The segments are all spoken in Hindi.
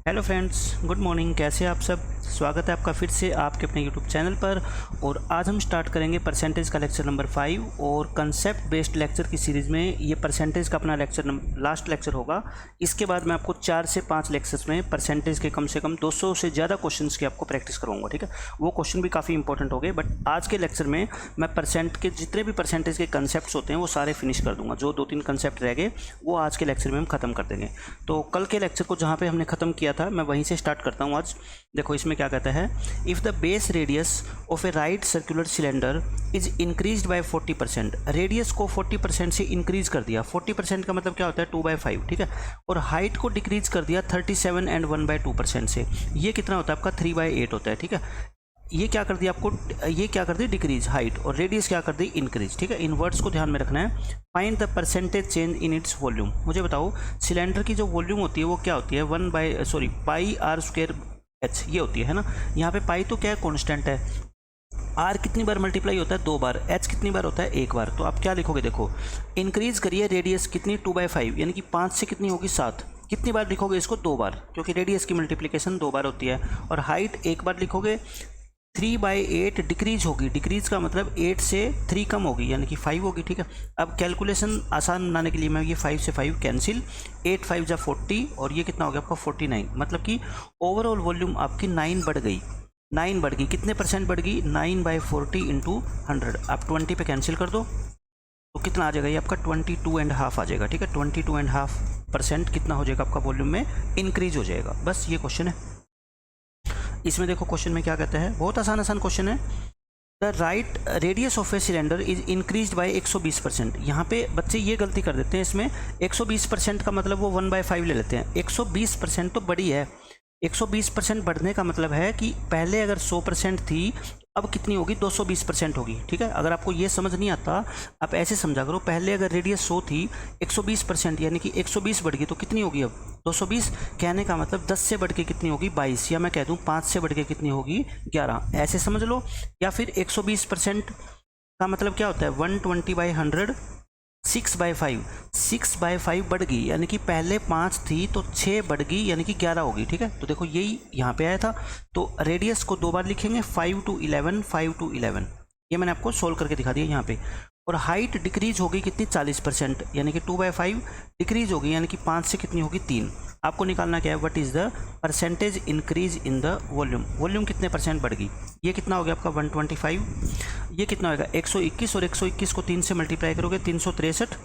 Hello friends, good morning. कैसे हैं आप सब? स्वागत है आपका फिर से आपके अपने यूट्यूब चैनल पर। और आज हम स्टार्ट करेंगे परसेंटेज का लेक्चर नंबर 5 और कंसेप्ट बेस्ड लेक्चर की सीरीज़ में ये परसेंटेज का अपना लास्ट लेक्चर होगा। इसके बाद मैं आपको 4 से 5 लेक्चर्स में परसेंटेज के कम से कम 200 से ज़्यादा क्वेश्चंस की आपको प्रैक्टिस करवाऊंगा। ठीक है, वो क्वेश्चन भी काफ़ी इंपॉर्टेंट हो गए, बट आज के लेक्चर में मैं परसेंट के जितने भी परसेंटेज के कंसेप्ट होते हैं वो सारे फिनिश कर दूँगा। जो 2-3 कंसेप्ट रह गए वो आज के लेक्चर में हम ख़त्म कर देंगे। तो कल के लेक्चर को जहाँ पर हमने ख़त्म किया था मैं वहीं से स्टार्ट करता हूँ आज। देखो इसमें क्या कहता है, if the base radius of A right circular cylinder is increased by 40%, radius को 40% से इंक्रीज कर दिया। 40% का मतलब क्या होता है 2/5, ठीक है। और हाइट को डिक्रीज कर दिया 37 एंड 1/2% से, ये कितना होता है आपका 3/8 होता है, ठीक है। ये क्या कर दिया आपको, ये क्या कर दी डिक्रीज हाइट, और रेडियस क्या कर दी इंक्रीज, ठीक है। इन वर्ड्स को ध्यान में रखना है। Find the percentage change in its volume. मुझे बताओ सिलेंडर की जो वॉल्यूम होती है वो क्या होती है, पाई आर स्क्वायर एच, ये होती है ना। यहाँ पे पाई तो क्या है कांस्टेंट है, आर कितनी बार मल्टीप्लाई होता है 2 बार, एच कितनी बार होता है 1 बार। तो आप क्या लिखोगे, देखो इंक्रीज करिए रेडियस कितनी 2/5 यानी कि 5 से कितनी होगी 7, कितनी बार लिखोगे इसको 2 बार, क्योंकि रेडियस की मल्टीप्लिकेशन 2 बार होती है। और हाइट 1 बार लिखोगे। 3/8 डिक्रीज होगी, डिक्रीज का मतलब 8 से 3 कम होगी यानी कि 5 होगी, ठीक है। अब कैलकुलेशन आसान बनाने के लिए मैं ये 5 से 5 कैंसिल, 8 5 जा 40 और ये कितना हो गया आपका 49। मतलब कि ओवरऑल वॉल्यूम आपकी 9 बढ़ गई, 9 बढ़ गई। कितने परसेंट बढ़ गई, 9/40 इंटू 100। आप 20 पे कैंसिल कर दो तो कितना आ जाएगा, ये आपका 22.5 आ जाएगा, ठीक है। 22.5% कितना हो जाएगा आपका वॉल्यूम में इंक्रीज हो जाएगा। बस ये क्वेश्चन है। इसमें देखो क्वेश्चन में क्या कहते हैं, बहुत आसान क्वेश्चन है। The right radius of a cylinder is increase by 120%। यहाँ पे बच्चे ये गलती कर देते हैं, इसमें 120% का मतलब वो 1/5 ले लेते हैं। 120% तो बड़ी है, 120% बढ़ने का मतलब है कि पहले अगर 100% थी अब कितनी होगी 220% होगी, ठीक है। अगर आपको ये समझ नहीं आता आप ऐसे समझा करो, पहले अगर रेडियस 100 थी 120% यानी कि 120 बढ़ गई तो कितनी होगी अब 220। कहने का मतलब 10 से बढ़ के कितनी होगी 22, या मैं कह दूँ 5 से बढ़ के कितनी होगी 11, ऐसे समझ लो। या फिर 120% का मतलब क्या होता है 120/100, 6/5, 6/5 बढ़ गई यानी कि पहले 5 थी तो 6 बढ़ गई यानी कि 11 होगी, ठीक है। तो देखो यही यहाँ पे आया था। तो रेडियस को 2 बार लिखेंगे, 5 to 11, 5 to 11, ये मैंने आपको सोल्व करके दिखा दिया यहाँ पे। और हाइट डिक्रीज होगी कितनी 40% यानी कि 2/5 डिक्रीज होगी यानी कि 5 से कितनी होगी 3। आपको निकालना क्या है, what is the percentage increase in the volume, volume कितने परसेंट बढ़ गई। ये कितना हो गया आपका 125, ये कितना होगा 121, और 121 को 3 से मल्टीप्लाई करोगे 363,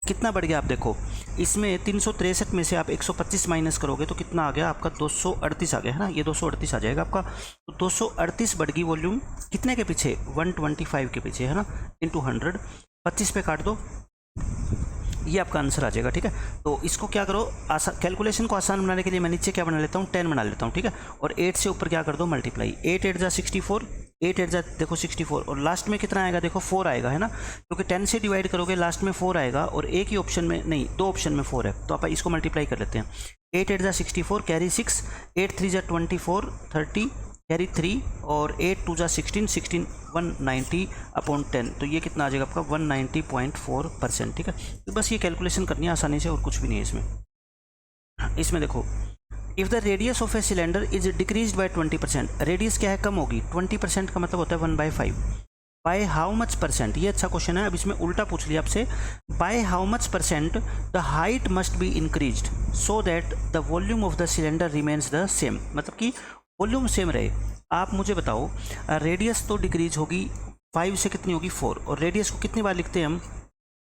कितना बढ़ गया आप देखो। इसमें 363 में से आप 125 माइनस करोगे तो कितना आ गया आपका 238 आ गया, है ना। ये 238 आ जाएगा आपका। तो 238 बढ़ गई वॉल्यूम कितने के पीछे 125 के पीछे, है ना, इंटू 100। 25 पे काट दो, ये आपका आंसर आ जाएगा, ठीक है। तो इसको क्या करो, कैलकुलेशन को आसान बनाने के लिए मैं नीचे क्या बना लेता हूँ 10 बना लेता हूँ, ठीक है। और 8 से ऊपर क्या कर दो मल्टीप्लाई, 8 8 जा 64, 8 8 जा देखो 64, और लास्ट में कितना आएगा देखो 4 आएगा, है ना, क्योंकि 10 से डिवाइड करोगे लास्ट में 4 आएगा, और एक ही ऑप्शन में नहीं 2 ऑप्शन में 4 है, तो आप इसको मल्टीप्लाई कर लेते हैं। 8 8 जा 64 कैरी 6, 8 3 जा 24 30 कैरी 3, और 8 2 जा 16 16 190/10, तो ये कितना आ जाएगा आपका 190.4%, ठीक है। तो बस ये कैलकुलेशन करनी है आसानी से और कुछ भी नहीं है इसमें। इसमें देखो if the radius of a cylinder is decrease by 20%, radius क्या है कम होगी, 20% का मतलब होता है 1/5। बाय हाउ मच परसेंट, ये अच्छा क्वेश्चन है। अब इसमें उल्टा पूछ लिया आपसे, by how much percent the height must be increased so that the volume of the cylinder remains the same, मतलब कि वॉल्यूम सेम रहे। आप मुझे बताओ रेडियस तो डिक्रीज होगी 5 से कितनी होगी 4, और रेडियस को कितनी बार लिखते हैं हम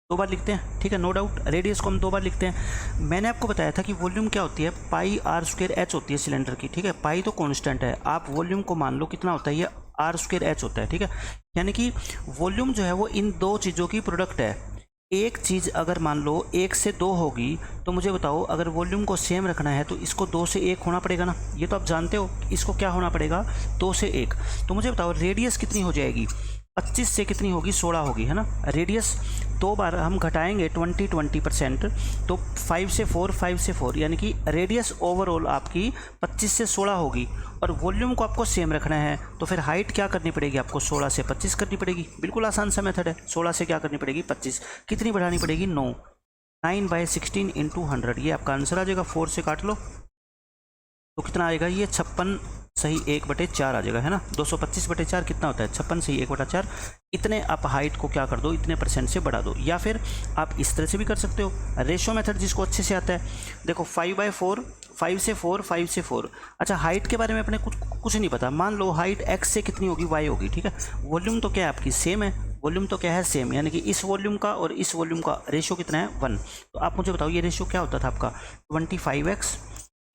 2 बार लिखते हैं, ठीक है, नो डाउट रेडियस को हम 2 बार लिखते हैं। मैंने आपको बताया था कि वॉल्यूम क्या होती है पाई आर स्क्वायर एच होती है सिलेंडर की, ठीक है। पाई तो कांस्टेंट है, आप वॉल्यूम को मान लो कितना होता है ये आर स्क्वायर एच होता है, ठीक है। यानी कि वॉल्यूम जो है वो इन दो चीज़ों की प्रोडक्ट है। एक चीज़ अगर मान लो 1 से 2 होगी तो मुझे बताओ अगर वॉल्यूम को सेम रखना है तो इसको 2 से 1 होना पड़ेगा ना, ये तो आप जानते हो। इसको क्या होना पड़ेगा 2 से 1। तो मुझे बताओ रेडियस कितनी हो जाएगी 25 से कितनी होगी 16 होगी, है ना। रेडियस 2 बार हम घटाएंगे 20% तो 5 से 4 5 से 4 यानी कि रेडियस ओवरऑल आपकी 25 से 16 होगी, और वॉल्यूम को आपको सेम रखना है तो फिर हाइट क्या करनी पड़ेगी आपको 16 से 25 करनी पड़ेगी। बिल्कुल आसान सा मेथड है। 16 से क्या करनी पड़ेगी 25, कितनी बढ़ानी पड़ेगी 9, 9/16 इंटू 100, ये आपका आंसर आ जाएगा। 4 से काट लो, तो कितना आएगा ये 56 सही 1/4 आ जाएगा, है ना। 225/4 कितना होता है 56 सही 1/4। इतने आप हाइट को क्या कर दो, इतने % से बढ़ा दो। या फिर आप इस तरह से भी कर सकते हो, रेशो मेथड जिसको अच्छे से आता है। देखो 5/4, 5 से 4, 5 से 4। अच्छा, हाइट के बारे में अपने कुछ नहीं पता, मान लो हाइट x से कितनी होगी, y होगी, ठीक है। वॉल्यूम तो क्या है आपकी सेम है, वॉल्यूम तो क्या है सेम, यानी कि इस वॉल्यूम का और इस वॉल्यूम का रेशो कितना है 1। तो आप मुझे बताओ ये रेशो क्या होता था आपका 25x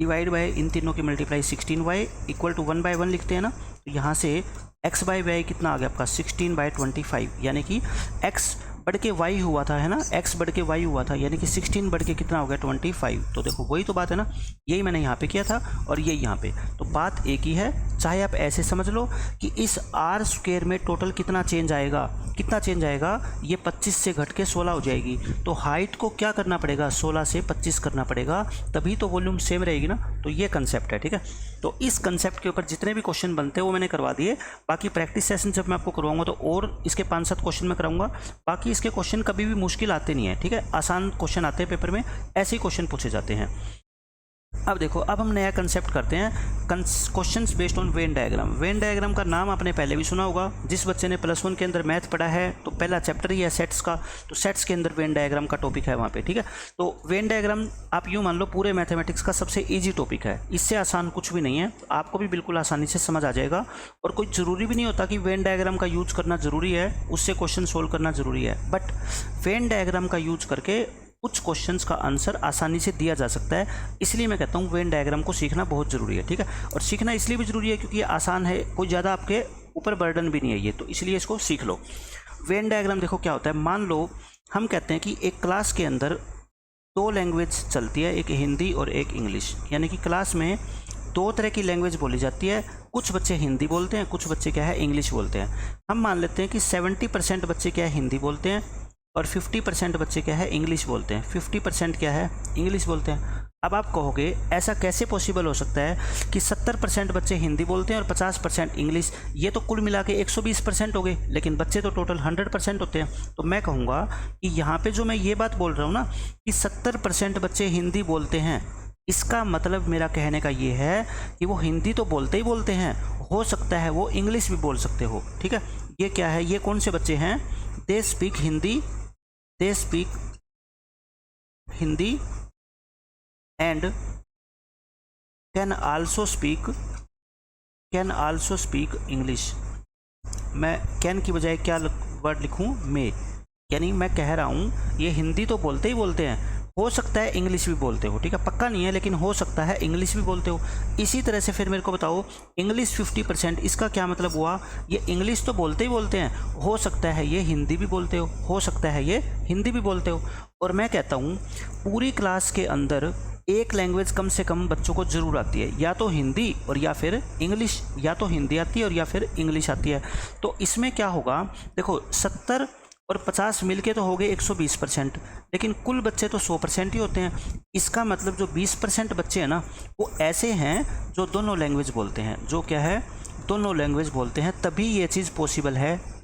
डिवाइड बाय इन तीनों की मल्टीप्लाई 16y इक्वल टू 1/1 लिखते हैं ना। तो यहाँ से x/y कितना आ गया आपका 16/25, यानी कि x बढ़ के y हुआ था, है ना, x बढ़ के y हुआ था, यानी कि 16 बढ़ के कितना हो गया 25। तो देखो वही तो बात है ना, यही मैंने यहाँ पे किया था और यही यहाँ पे, तो बात एक ही है। चाहे आप ऐसे समझ लो कि इस r² में टोटल कितना चेंज आएगा, कितना चेंज आएगा, ये 25 से घट के 16 हो जाएगी। तो हाइट को क्या करना पड़ेगा 16 से 25 करना पड़ेगा, तभी तो वॉल्यूम सेम रहेगी ना। तो ये कंसेप्ट है, ठीक है। तो इस कंसेप्ट के ऊपर जितने भी क्वेश्चन बनते हैं वो मैंने करवा दिए। बाकी प्रैक्टिस सेशन जब मैं आपको करवाऊंगा तो और इसके 5-7 क्वेश्चन मैं कराऊंगा। बाकी इसके क्वेश्चन कभी भी मुश्किल आते नहीं है, ठीक है, आसान क्वेश्चन आते हैं पेपर में, ऐसे ही क्वेश्चन पूछे जाते हैं। अब देखो, अब हम नया कंसेप्ट करते हैं, questions based on Venn diagram. Venn diagram का नाम आपने पहले भी सुना होगा, जिस बच्चे ने +1 के अंदर मैथ पढ़ा है तो पहला चैप्टर ही है सेट्स का, तो सेट्स के अंदर वेन डायग्राम का टॉपिक है वहाँ पे, ठीक है। तो वेन डायग्राम आप यूँ मान लो पूरे मैथमेटिक्स का सबसे ईजी टॉपिक है, इससे आसान कुछ भी नहीं है, आपको भी बिल्कुल आसानी से समझ आ जाएगा। और कोई ज़रूरी भी नहीं होता कि वेन डायग्राम का यूज करना ज़रूरी है, उससे क्वेश्चन सोल्व करना ज़रूरी है, बट वेन डायग्राम का यूज करके कुछ क्वेश्चंस का आंसर आसानी से दिया जा सकता है। इसलिए मैं कहता हूँ वेन डायग्राम को सीखना बहुत ज़रूरी है, ठीक है। और सीखना इसलिए भी ज़रूरी है क्योंकि ये आसान है, कोई ज़्यादा आपके ऊपर बर्डन भी नहीं है ये, तो इसलिए इसको सीख लो। वेन डायग्राम देखो क्या होता है, मान लो हम कहते हैं कि एक क्लास के अंदर 2 लैंग्वेज चलती है, एक हिंदी और एक इंग्लिश, यानी कि क्लास में 2 तरह की लैंग्वेज बोली जाती है। कुछ बच्चे हिंदी बोलते हैं, कुछ बच्चे क्या है इंग्लिश बोलते हैं। हम मान लेते हैं कि 70% बच्चे क्या है हिंदी बोलते हैं और 50% बच्चे क्या है इंग्लिश बोलते हैं, 50% क्या है इंग्लिश बोलते हैं। अब आप कहोगे ऐसा कैसे पॉसिबल हो सकता है कि 70% बच्चे हिंदी बोलते हैं और 50% इंग्लिश, ये तो कुल मिला के 120% हो गए, लेकिन बच्चे तो टोटल 100% होते हैं। तो मैं कहूँगा कि यहाँ पे जो मैं ये बात बोल रहा हूँ ना कि 70% बच्चे हिंदी बोलते हैं, इसका मतलब मेरा कहने का ये है कि वो हिंदी तो बोलते ही बोलते हैं, हो सकता है वो इंग्लिश भी बोल सकते हो, ठीक है। ये क्या है, ये कौन से बच्चे हैं, they speak Hindi, they speak Hindi and can also speak English. मैं कैन की बजाय क्या वर्ड लिखूं, मे, यानी मैं कह रहा हूं ये हिंदी तो बोलते ही बोलते हैं, हो सकता है इंग्लिश भी बोलते हो, ठीक है, पक्का नहीं है लेकिन हो सकता है इंग्लिश भी बोलते हो। इसी तरह से फिर मेरे को बताओ इंग्लिश 50%, इसका क्या मतलब हुआ, ये इंग्लिश तो बोलते ही बोलते हैं, हो सकता है ये हिंदी भी बोलते हो सकता है ये हिंदी भी बोलते हो। और मैं कहता हूँ पूरी क्लास के अंदर एक लैंग्वेज कम से कम बच्चों को ज़रूर आती है, या तो हिंदी और या फिर इंग्लिश, या तो हिंदी आती है और या फिर इंग्लिश आती है। तो इसमें क्या होगा, देखो 70 और 50 मिलके तो हो गए 120%, लेकिन कुल बच्चे तो 100% ही होते हैं। इसका मतलब जो 20% बच्चे हैं ना वो ऐसे हैं जो दोनों लैंग्वेज बोलते हैं, जो क्या है दोनों लैंग्वेज बोलते हैं, तभी ये चीज़ पॉसिबल है,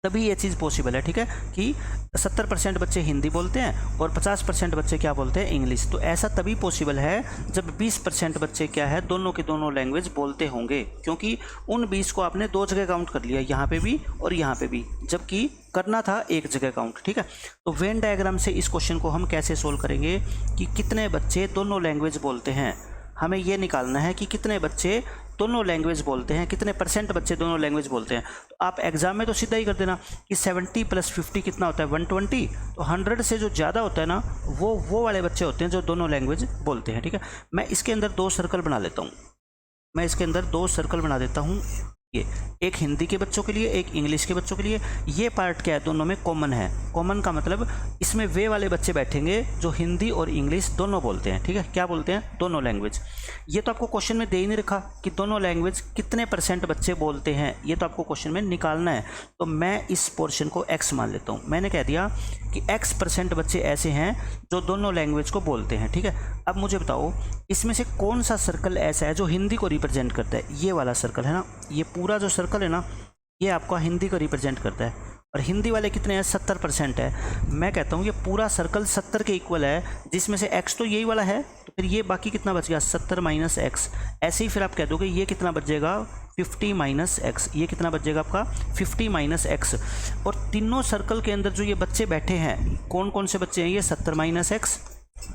ठीक है, कि 70% बच्चे हिंदी बोलते हैं और 50% बच्चे क्या बोलते हैं इंग्लिश। तो ऐसा तभी पॉसिबल है जब 20% बच्चे क्या है दोनों के दोनों लैंग्वेज बोलते होंगे, क्योंकि उन 20 को आपने 2 जगह काउंट कर लिया, यहाँ पे भी और यहाँ पे भी, जबकि करना था 1 जगह काउंट, ठीक है। तो वेन डायग्राम से इस क्वेश्चन को हम कैसे सोल्व करेंगे कि कितने बच्चे दोनों लैंग्वेज बोलते हैं, हमें ये निकालना है कि कितने बच्चे दोनों लैंग्वेज बोलते हैं, कितने % बच्चे दोनों लैंग्वेज बोलते हैं। तो आप एग्जाम में तो सीधा ही कर देना कि 70 + 50 कितना होता है 120, तो 100 से जो ज़्यादा होता है ना वो वाले बच्चे होते हैं जो दोनों लैंग्वेज बोलते हैं, ठीक है। मैं इसके अंदर 2 सर्कल बना लेता हूँ, मैं इसके अंदर 2 सर्कल बना देता हूँ, ये एक हिंदी के बच्चों के लिए, एक इंग्लिश के बच्चों के लिए। ये पार्ट क्या है दोनों में कॉमन है, कॉमन का मतलब इसमें वे वाले बच्चे बैठेंगे जो हिंदी और इंग्लिश दोनों बोलते हैं, ठीक है, क्या बोलते हैं दोनों लैंग्वेज। ये तो आपको क्वेश्चन में दे ही नहीं रखा कि दोनों लैंग्वेज कितने % बच्चे बोलते हैं, ये तो आपको क्वेश्चन में निकालना है। तो मैं इस पोर्शन को x मान लेता हूँ, मैंने कह दिया कि x% बच्चे ऐसे हैं जो दोनों लैंग्वेज को बोलते हैं, ठीक है। अब मुझे बताओ इसमें से कौन सा सर्कल ऐसा है जो हिंदी को रिप्रेजेंट करता है, ये वाला सर्कल है ना, ये पूरा जो सर्कल है ना ये आपका हिंदी को रिप्रेजेंट करता है। और हिंदी वाले कितने हैं, 70% है। मैं कहता हूँ ये पूरा सर्कल 70 के इक्वल है, जिसमें से x तो यही वाला है, तो फिर ये बाकी कितना बच गया, 70 माइनस एक्स। ऐसे ही फिर आप कह दोगे ये कितना बच जाएगा, 50 माइनस एक्स। ये कितना बच जाएगा आपका, 50 माइनस एक्स। और तीनों सर्कल के अंदर जो ये बच्चे बैठे हैं, कौन कौन से बच्चे हैं, ये 70 माइनस एक्स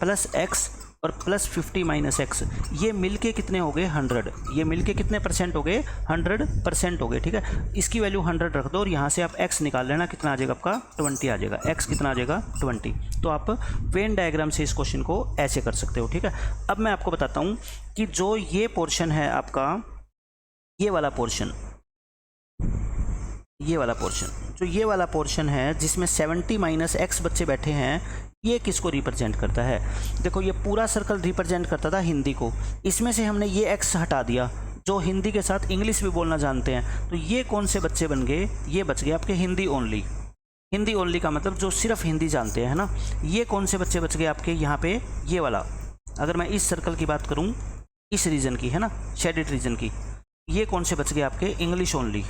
प्लस एक्स और प्लस 50 माइनस एक्स, ये मिलके कितने हो गए, 100। ये मिलके कितने परसेंट हो गए, 100% हो गए। ठीक है, इसकी वैल्यू 100 रख दो और यहाँ से आप x निकाल लेना, कितना आ जाएगा आपका, 20 आ जाएगा। x कितना आ जाएगा, 20। तो आप वेन डायग्राम से इस क्वेश्चन को ऐसे कर सकते हो। ठीक है, अब मैं आपको बताता हूँ कि जो ये पोर्शन है आपका, ये वाला पोर्शन, ये वाला पोर्शन, जो ये वाला पोर्शन है जिसमें 70 माइनस एक्स बच्चे बैठे हैं, ये किसको रिप्रेजेंट करता है। देखो ये पूरा सर्कल रिप्रेजेंट करता था हिंदी को, इसमें से हमने ये एक्स हटा दिया, जो हिंदी के साथ इंग्लिश भी बोलना जानते हैं, तो ये कौन से बच्चे बन गए, ये बच गए आपके हिंदी ओनली। हिंदी ओनली का मतलब जो सिर्फ हिंदी जानते हैं, है ना। ये कौन से बच्चे बच गए आपके यहाँ पे, ये वाला। अगर मैं इस सर्कल की बात करूँ, इस रीजन की, है ना, शेडेड रीजन की, ये कौन से बच गए आपके, इंग्लिश ओनली।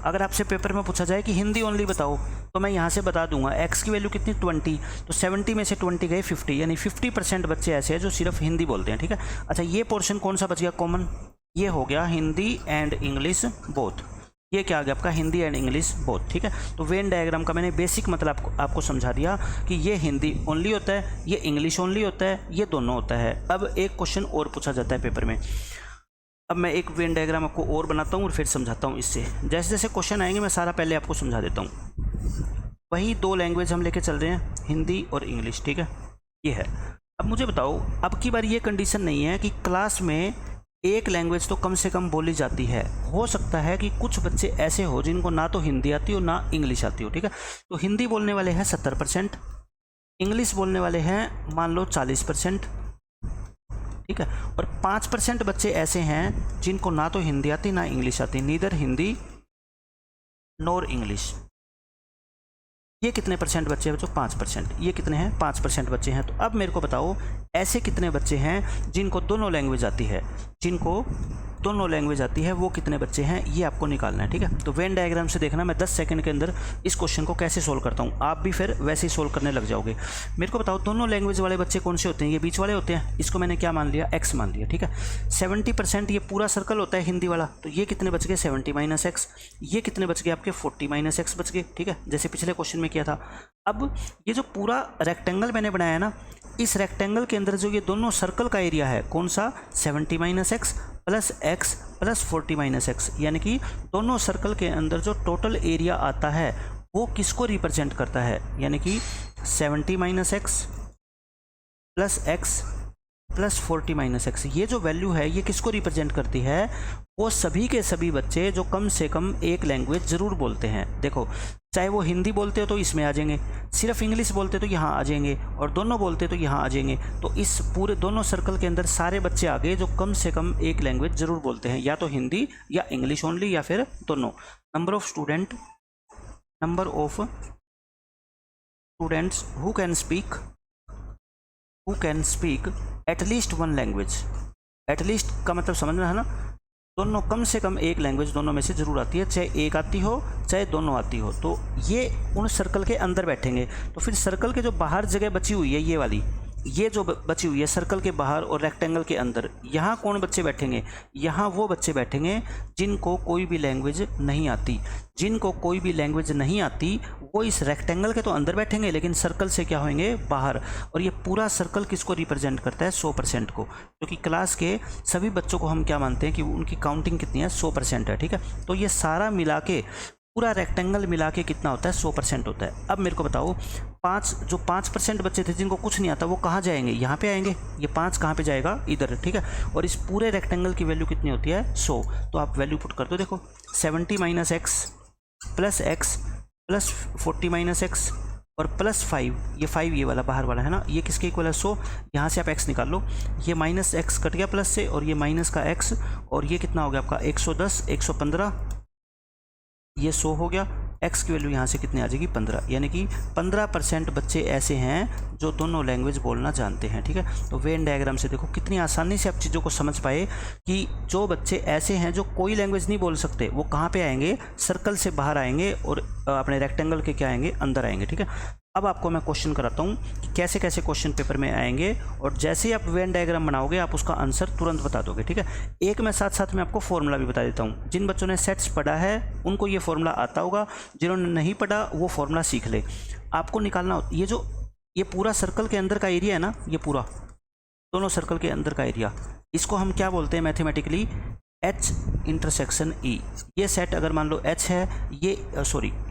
अगर आपसे पेपर में पूछा जाए कि हिंदी ओनली बताओ, तो मैं यहाँ से बता दूंगा x की वैल्यू कितनी, 20, तो 70 में से 20 गए 50, यानी 50% बच्चे ऐसे हैं जो सिर्फ हिंदी बोलते हैं। ठीक है, अच्छा ये पोर्शन कौन सा बच गया कॉमन, ये हो गया हिंदी एंड इंग्लिश बोथ। ये क्या आ गया आपका, हिंदी एंड इंग्लिश बोथ। ठीक है, तो वेन डायग्राम का मैंने बेसिक मतलब आपको समझा दिया कि ये हिंदी ओनली होता है, ये इंग्लिश ओनली होता है, ये दोनों होता है। अब एक क्वेश्चन और पूछा जाता है पेपर में। अब मैं एक वेन डायग्राम आपको और बनाता हूँ और फिर समझाता हूँ इससे। जैसे जैसे क्वेश्चन आएंगे मैं सारा पहले आपको समझा देता हूँ। वही दो लैंग्वेज हम लेके चल रहे हैं, हिंदी और इंग्लिश। ठीक है, ये है। अब मुझे बताओ, अब की बार ये कंडीशन नहीं है कि क्लास में एक लैंग्वेज तो कम से कम बोली जाती है। हो सकता है कि कुछ बच्चे ऐसे हो जिनको ना तो हिंदी आती हो ना इंग्लिश आती हो। ठीक है, तो हिंदी बोलने वाले हैं 70%, इंग्लिश बोलने वाले हैं मान लो 40%। ठीक है, और 5% बच्चे ऐसे हैं जिनको ना तो हिंदी आती ना इंग्लिश आती, नीदर हिंदी नॉर इंग्लिश। ये कितने परसेंट बच्चे हैं बच्चों, 5%। ये कितने हैं, 5% बच्चे हैं। तो अब मेरे को बताओ ऐसे कितने बच्चे हैं जिनको दोनों लैंग्वेज आती है, जिनको दोनों लैंग्वेज आती है, वो कितने बच्चे हैं, ये आपको निकालना है। ठीक है, तो वेन डायग्राम से देखना मैं 10 सेकंड के अंदर इस क्वेश्चन को कैसे सोल्व करता हूँ, आप भी फिर वैसे ही सोल्व करने लग जाओगे। मेरे को बताओ दोनों लैंग्वेज वाले बच्चे कौन से होते हैं, ये बीच वाले होते हैं, इसको मैंने क्या मान लिया, x मान लिया। ठीक है, 70% ये पूरा सर्कल होता है हिंदी वाला, तो ये कितने बच गए, 70 माइनस एक्स। ये कितने बच गए आपके, 40 माइनस एक्स बच गए। ठीक है, जैसे पिछले क्वेश्चन में किया था। अब ये जो पूरा रेक्टेंगल मैंने बनाया ना, इस रेक्टेंगल के अंदर जो ये दोनों सर्कल का एरिया है, कौन सा, 70 minus x plus 40 minus x, यानी कि दोनों सर्कल के अंदर जो टोटल एरिया आता है वो किसको रिप्रेजेंट करता है, यानी कि 70 minus x plus 40 minus x. ये जो वैल्यू है ये किसको रिप्रेजेंट करती है, वो सभी के सभी बच्चे जो कम से कम एक लैंग्वेज ज़रूर बोलते हैं। देखो, चाहे वो हिंदी बोलते हो तो इसमें आ जाएंगे, सिर्फ इंग्लिश बोलते तो यहाँ आ जाएंगे, और दोनों बोलते तो यहाँ आ जाएंगे। तो इस पूरे दोनों सर्कल के अंदर सारे बच्चे आ गए जो कम से कम एक लैंग्वेज ज़रूर बोलते हैं, या तो हिंदी या इंग्लिश ओनली या फिर दोनों। Number of students who can speak at least one language. At least का मतलब समझ में है ना, दोनों कम से कम एक लैंग्वेज दोनों में से ज़रूर आती है, चाहे एक आती हो चाहे दोनों आती हो। तो ये उन सर्कल के अंदर बैठेंगे। तो फिर सर्कल के जो बाहर जगह बची हुई है, ये वाली, ये जो बची हुई है सर्कल के बाहर और रेक्टेंगल के अंदर, यहाँ कौन बच्चे बैठेंगे, यहाँ वो बच्चे बैठेंगे जिनको कोई भी लैंग्वेज नहीं आती। जिनको कोई भी लैंग्वेज नहीं आती वो इस रेक्टेंगल के तो अंदर बैठेंगे, लेकिन सर्कल से क्या होंगे, बाहर। और ये पूरा सर्कल किसको रिप्रेजेंट करता है, 100% को, क्योंकि क्लास के सभी बच्चों को हम क्या मानते हैं कि उनकी काउंटिंग कितनी है, 100% है। ठीक है, तो ये सारा मिला के, पूरा रेक्टेंगल मिला के कितना होता है, 100% होता है। अब मेरे को बताओ, 5% बच्चे थे जिनको कुछ नहीं आता, वो कहाँ जाएंगे, यहाँ पे आएंगे। ये 5 कहाँ पे जाएगा, इधर। ठीक है, और इस पूरे रेक्टेंगल की वैल्यू कितनी होती है, 100। तो आप वैल्यू पुट कर दो। देखो, 70 minus x plus 40 minus x और प्लस 5, ये 5 ये वाला बाहर वाला है ना, ये किसके इक्वल है, 100। यहाँ से आप x निकाल लो, ये माइनस एक्स कट गया प्लस से, और ये माइनस का x, और ये कितना हो गया आपका 110, 115, ये 100 हो गया, x की वैल्यू यहाँ से कितनी आ जाएगी 15, यानी कि 15% बच्चे ऐसे हैं जो दोनों लैंग्वेज बोलना जानते हैं। ठीक है, तो वेन डायग्राम से देखो कितनी आसानी से आप चीज़ों को समझ पाए कि जो बच्चे ऐसे हैं जो कोई लैंग्वेज नहीं बोल सकते वो कहाँ पे आएंगे, सर्कल से बाहर आएंगे और अपने रेक्टेंगल के क्या आएंगे, अंदर आएंगे। ठीक है, अब आपको मैं क्वेश्चन कराता हूँ कि कैसे कैसे क्वेश्चन पेपर में आएंगे, और जैसे ही आप वेन डायग्राम बनाओगे आप उसका आंसर तुरंत बता दोगे। ठीक है, एक मैं साथ साथ में आपको फॉर्मूला भी बता देता हूँ। जिन बच्चों ने सेट्स पढ़ा है उनको ये फॉर्मूला आता होगा, जिन्होंने नहीं पढ़ा वो फॉर्मूला सीख ले। आपको निकालना ये पूरा सर्कल के अंदर का एरिया है ना, ये पूरा दोनों सर्कल के अंदर का एरिया, इसको हम क्या बोलते हैं मैथमेटिकली, H इंटरसेक्शन E। ये सेट अगर मान लो H है, ये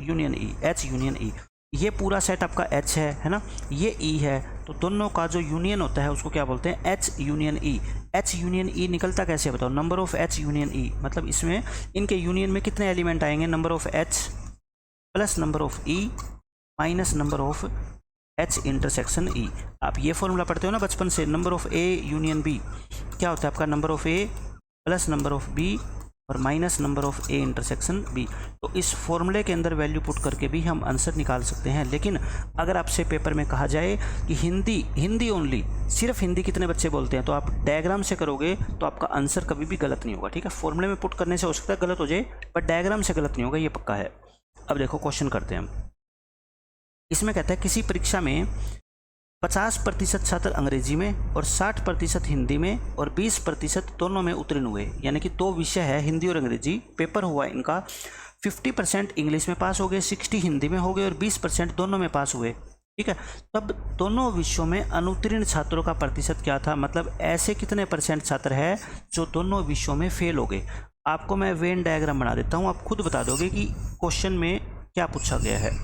union E, H union E, ये पूरा सेट आपका H है ना, ये E है, तो दोनों का जो यूनियन होता है उसको क्या बोलते हैं, H union E। H union E निकलता कैसे बताओ, number of H union E, मतलब इसमें इनके यूनियन में कितने एलिमेंट आएंगे, number of H plus number of E minus number of H intersection E। आप ये फॉर्मूला पढ़ते हो ना बचपन से, number of A union B क्या होता है आपका, number of A plus number of B और minus number of A intersection B। तो इस फॉर्मूले के अंदर वैल्यू पुट करके भी हम आंसर निकाल सकते हैं। लेकिन अगर आपसे पेपर में कहा जाए कि हिंदी ओनली, सिर्फ हिंदी कितने बच्चे बोलते हैं, तो आप डायग्राम से करोगे तो आपका आंसर कभी भी गलत नहीं होगा। ठीक है, फॉर्मूले में पुट करने से हो सकता है गलत हो जाए, पर डायग्राम से गलत नहीं होगा, ये पक्का है। अब देखो क्वेश्चन करते हैं हम। इसमें कहता है किसी परीक्षा में 50% छात्र अंग्रेजी में और 60% हिंदी में और 20% दोनों में उत्तीर्ण हुए, यानी कि दो विषय है हिंदी और अंग्रेजी, पेपर हुआ इनका, 50% इंग्लिश में पास हो गए, 60 हिंदी में हो गए और 20% दोनों में पास हुए। ठीक है, तब दोनों विषयों में अनुत्तीर्ण छात्रों का प्रतिशत क्या था, मतलब ऐसे कितने परसेंट छात्र है जो दोनों विषयों में फेल हो गए। आपको मैं वेन डायग्राम बना देता हूँ, आप खुद बता दोगे कि क्वेश्चन में क्या पूछा गया है।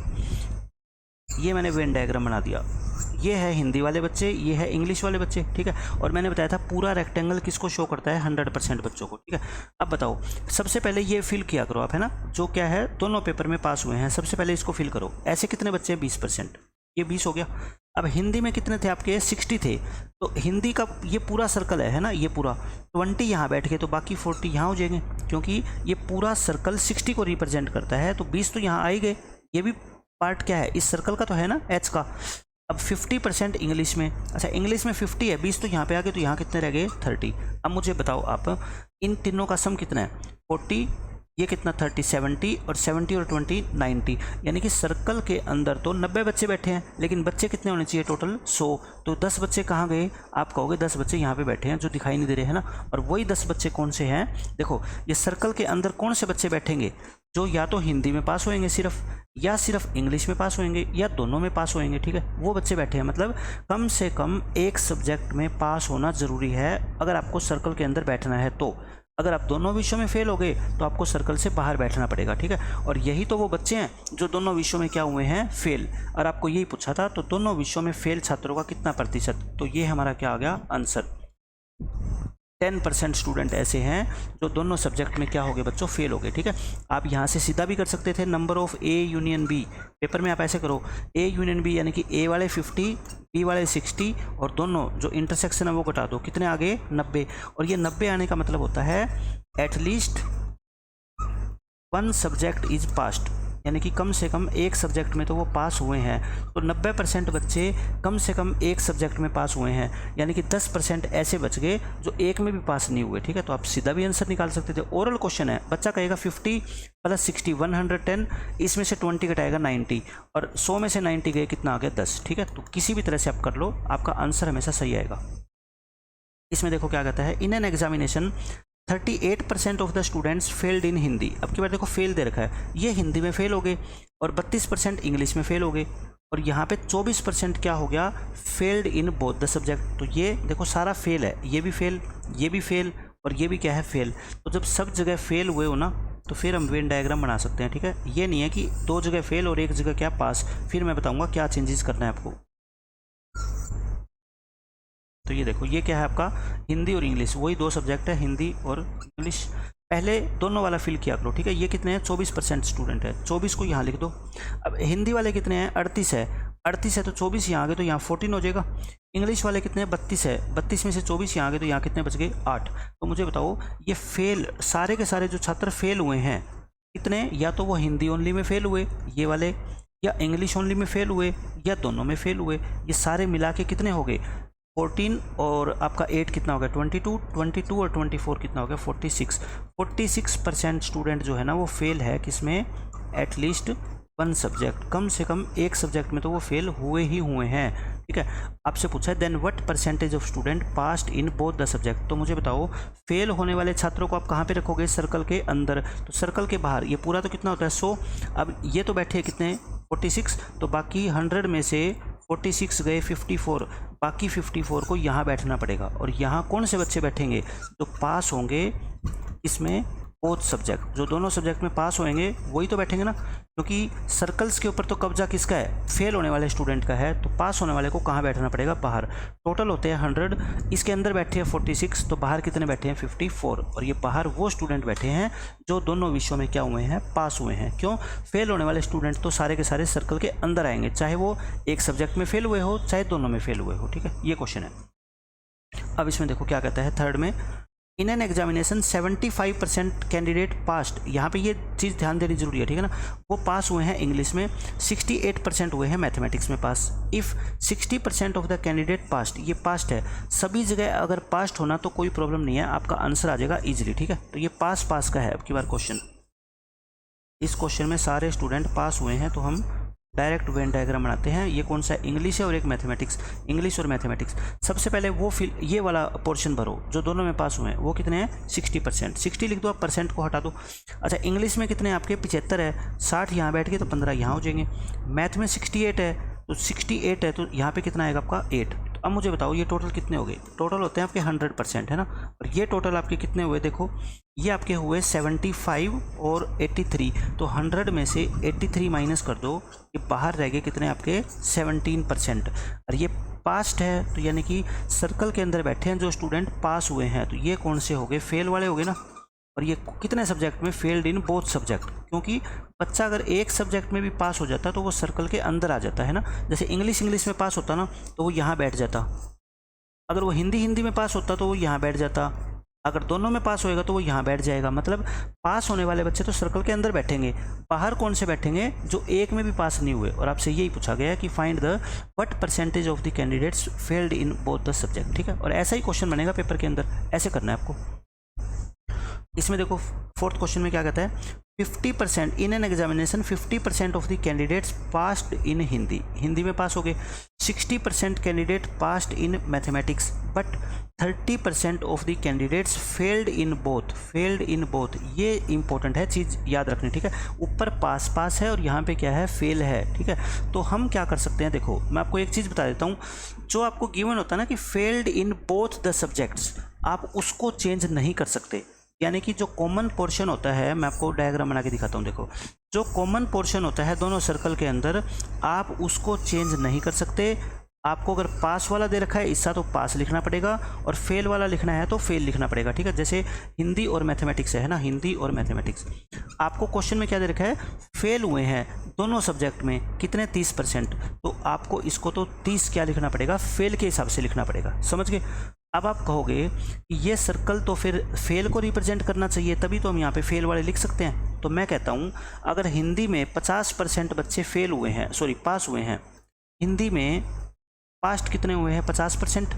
ये मैंने वेन डायग्राम बना दिया, ये है हिंदी वाले बच्चे, ये है इंग्लिश वाले बच्चे। ठीक है, और मैंने बताया था पूरा रेक्टेंगल किसको शो करता है, 100% बच्चों को। ठीक है, अब बताओ, सबसे पहले ये फिल किया करो आप, है ना, जो क्या है दोनों पेपर में पास हुए हैं, सबसे पहले इसको फिल करो। ऐसे कितने बच्चे हैं, 20%, ये 20 हो गया। अब हिंदी में कितने थे आपके, 60 थे, तो हिंदी का ये पूरा सर्कल है ना, ये पूरा 20 यहाँ बैठ गए, तो बाकी 40 यहाँ हो जाएंगे, क्योंकि ये पूरा सर्कल 60 को रिप्रेजेंट करता है, तो 20 तो यहाँ आ ही गए। ये भी पार्ट क्या है, इस सर्कल का तो है ना, H का। अब 50% इंग्लिश में, अच्छा इंग्लिश में 50 है, 20 तो यहाँ पे आ गए, तो यहाँ कितने रह गए, 30। अब मुझे बताओ आप, इन तीनों का सम कितना है, 40, ये कितना 30, 70 और 70 और 20 90, यानी कि सर्कल के अंदर तो 90 बच्चे बैठे हैं, लेकिन बच्चे कितने होने चाहिए टोटल, 100। तो 10 बच्चे कहाँ गए, आप कहोगे 10 बच्चे यहाँ पे बैठे हैं जो दिखाई नहीं दे रहे हैं ना, और वही 10 बच्चे कौन से हैं, देखो ये सर्कल के अंदर कौन से बच्चे बैठेंगे, जो या तो हिंदी में पास होएंगे सिर्फ, या सिर्फ इंग्लिश में पास होएंगे, या दोनों में पास होएंगे। ठीक है, वो बच्चे बैठे हैं, मतलब कम से कम एक सब्जेक्ट में पास होना ज़रूरी है अगर आपको सर्कल के अंदर बैठना है। तो अगर आप दोनों विषयों में फेल हो गए तो आपको सर्कल से बाहर बैठना पड़ेगा। ठीक है, और यही तो वो बच्चे हैं जो दोनों विषयों में क्या हुए हैं, फेल। और आपको यही पूछा था, तो दोनों विषयों में फेल छात्रों का कितना प्रतिशत, तो ये हमारा क्या आ गया आंसर, 10% स्टूडेंट ऐसे हैं जो दोनों सब्जेक्ट में क्या हो गए बच्चों, फेल हो गए। ठीक है, आप यहाँ से सीधा भी कर सकते थे, number of A union B, paper में आप ऐसे करो, A यूनियन B यानी कि A वाले 50, B वाले 60, और दोनों जो इंटरसेक्शन है वो घटा दो, कितने आ गए 90। और ये 90 आने का मतलब होता है एटलीस्ट 1 सब्जेक्ट इज पास्ड, यानी कि कम से कम एक सब्जेक्ट में तो वो पास हुए हैं। तो 90% बच्चे कम से कम एक सब्जेक्ट में पास हुए हैं, यानी कि 10% ऐसे बच गए जो एक में भी पास नहीं हुए। ठीक है, तो आप सीधा भी आंसर निकाल सकते थे। ओरल क्वेश्चन है, बच्चा कहेगा 50 प्लस 60 110, इसमें से 20 घटाएगा 90, और 100 में से 90 गए, कितना आ गया 10। ठीक है, तो किसी भी तरह से आप कर लो, आपका आंसर हमेशा सही आएगा। इसमें देखो क्या कहता है, in an examination 38% of the students failed in Hindi. अब की बार देखो फेल दे रखा है, ये हिंदी में फेल हो गए, और 32% इंग्लिश में फेल हो गए, और यहाँ पे 24% क्या हो गया, failed in both the subject. तो ये देखो सारा फेल है, ये भी फेल, ये भी फेल, और ये भी क्या है, फेल। तो जब सब जगह फेल हुए हो ना, तो फिर हम वेन डायग्राम बना सकते हैं। ठीक है, ये नहीं है कि 2 जगह फेल और 1 जगह क्या पास। फिर मैं बताऊँगा क्या चेंजेस करना है आपको। तो ये देखो, ये क्या है आपका, हिंदी और इंग्लिश, वही 2 सब्जेक्ट है, हिंदी और इंग्लिश। पहले दोनों वाला फिल किया करो। ठीक है, ये कितने हैं, 24% स्टूडेंट है, 24 को यहाँ लिख दो। अब हिंदी वाले कितने हैं, 38 है, 38 है तो 24 यहाँ आ गए, तो यहाँ 14 हो जाएगा। इंग्लिश वाले कितने हैं, 32 है, 32 में से 24 यहाँ आ गए, तो यहाँ कितने बच गए, 8। तो मुझे बताओ, ये फेल, सारे के सारे जो छात्र फेल हुए हैं कितने, या तो वो हिंदी ओनली में फेल हुए ये वाले, या इंग्लिश ओनली में फेल हुए, या दोनों में फेल हुए। ये सारे मिला के कितने हो गए 14 और आपका 8 कितना हो गया 22, 22 और 24 कितना हो गया 46। 46% स्टूडेंट जो है ना वो फेल है किसमें, एटलीस्ट वन सब्जेक्ट, कम से कम एक सब्जेक्ट में तो वो फेल हुए ही हुए हैं। ठीक है, आपसे पूछा है then what percentage of student passed in both the subject. तो मुझे बताओ फेल होने वाले छात्रों को आप कहाँ पे रखोगे, सर्कल के अंदर, तो सर्कल के बाहर। ये पूरा तो कितना होता है 100, अब ये तो बैठे कितने 46, तो बाकी 100 में से 46 गए 54, बाकी 54 को यहाँ बैठना पड़ेगा। और यहाँ कौन से बच्चे बैठेंगे, जो पास होंगे इसमें बोथ सब्जेक्ट, जो दोनों सब्जेक्ट में पास होंगे वही तो बैठेंगे ना, क्योंकि सर्कल्स के ऊपर तो कब्जा किसका है, फेल होने वाले स्टूडेंट का है। तो पास होने वाले को कहाँ बैठना पड़ेगा, बाहर। टोटल होते हैं 100, इसके अंदर बैठे हैं 46, तो बाहर कितने बैठे हैं 54। और ये बाहर वो स्टूडेंट बैठे हैं जो दोनों विषयों में क्या हुए हैं, पास हुए हैं। क्यों, फेल होने वाले स्टूडेंट तो सारे के सारे सर्कल के अंदर आएंगे, चाहे वो एक सब्जेक्ट में फेल हुए हो चाहे दोनों में फेल हुए हो। ठीक है, ये क्वेश्चन है। अब इसमें देखो क्या कहता है थर्ड में, in an examination 75% candidate passed. यहाँ पे ये चीज़ ध्यान देनी जरूरी है, ठीक है ना। वो पास हुए हैं इंग्लिश में, 68% हुए हैं मैथमेटिक्स में pass. If 60% of the candidate passed, ये पास्ट है, सभी जगह अगर पास्ट होना तो कोई प्रॉब्लम नहीं है, आपका आंसर आ जाएगा इजीली। ठीक है, तो ये पास का है अब की बार क्वेश्चन। इस क्वेश्चन में सारे स्टूडेंट पास हुए हैं, तो हम डायरेक्ट वेन डायग्राम बनाते हैं। ये कौन सा है, इंग्लिश है और एक मैथमेटिक्स, इंग्लिश और मैथमेटिक्स। सबसे पहले वो ये वाला पोर्शन भरो जो दोनों में पास हुए हैं, वो कितने हैं 60%, 60 लिख दो, आप परसेंट को हटा दो। अच्छा, इंग्लिश में कितने आपके 75 है, 60 यहाँ बैठ के तो 15 यहाँ हो जाएंगे। मैथ में 68 है, तो 68 है तो यहाँ पे कितना आएगा आपका 8। तो अब मुझे बताओ ये टोटल कितने हो गए, टोटल होते हैं आपके 100%, है ना। और ये टोटल आपके कितने हुए, देखो ये आपके हुए 75 और 83, तो 100 में से 83 माइनस कर दो, ये बाहर रह गए कितने आपके 17%। और ये पास्ट है, तो यानी कि सर्कल के अंदर बैठे हैं जो स्टूडेंट पास हुए हैं, तो ये कौन से हो गए, फेल वाले हो गए ना। और ये कितने सब्जेक्ट में, फेल्ड इन बोथ सब्जेक्ट, क्योंकि बच्चा अगर एक सब्जेक्ट में भी पास हो जाता तो वो सर्कल के अंदर आ जाता है ना। जैसे इंग्लिश में पास होता ना तो वो यहाँ बैठ जाता, अगर वो हिंदी में पास होता तो वो यहाँ बैठ जाता, अगर दोनों में पास होएगा तो वो यहाँ बैठ जाएगा। मतलब पास होने वाले बच्चे तो सर्कल के अंदर बैठेंगे, बाहर कौन से बैठेंगे, जो एक में भी पास नहीं हुए। और आपसे यही पूछा गया है कि find the what percentage of the candidates failed in both the subject. ठीक है, और ऐसा ही क्वेश्चन बनेगा पेपर के अंदर, ऐसे करना है आपको। इसमें देखो फोर्थ क्वेश्चन में क्या कहता है, 50% in an examination 50% of the candidates passed in Hindi, Hindi में पास हो गए। 60% candidate passed in mathematics, but 30% of the candidates failed in both, failed in both. ये इंपॉर्टेंट है, चीज़ याद रखनी, ठीक है। ऊपर पास है और यहाँ पे क्या है, फेल है। ठीक है, तो हम क्या कर सकते हैं, देखो मैं आपको एक चीज़ बता देता हूँ, जो आपको गिवन होता है ना कि failed in both the subjects, आप उसको चेंज नहीं कर सकते। यानी कि जो कॉमन पोर्शन होता है, मैं आपको डायग्राम बना के दिखाता हूँ, देखो जो कॉमन पोर्शन होता है दोनों सर्कल के अंदर, आप उसको चेंज नहीं कर सकते। आपको अगर पास वाला दे रखा है इसका तो पास लिखना पड़ेगा, और फेल वाला लिखना है तो फेल लिखना पड़ेगा। ठीक है, जैसे हिंदी और मैथमेटिक्स है ना, हिंदी और मैथमेटिक्स। आपको क्वेश्चन में क्या दे रखा है, फेल हुए हैं दोनों सब्जेक्ट में कितने 30%, तो आपको इसको तो 30 क्या लिखना पड़ेगा, फेल के हिसाब से लिखना पड़ेगा। समझ गए। अब आप कहोगे कि ये सर्कल तो फिर फेल को रिप्रेजेंट करना चाहिए, तभी तो हम यहाँ पे फेल वाले लिख सकते हैं। तो मैं कहता हूँ अगर हिंदी में 50% बच्चे फेल हुए हैं, सॉरी पास हुए हैं, हिंदी में पास्ट कितने हुए हैं 50%,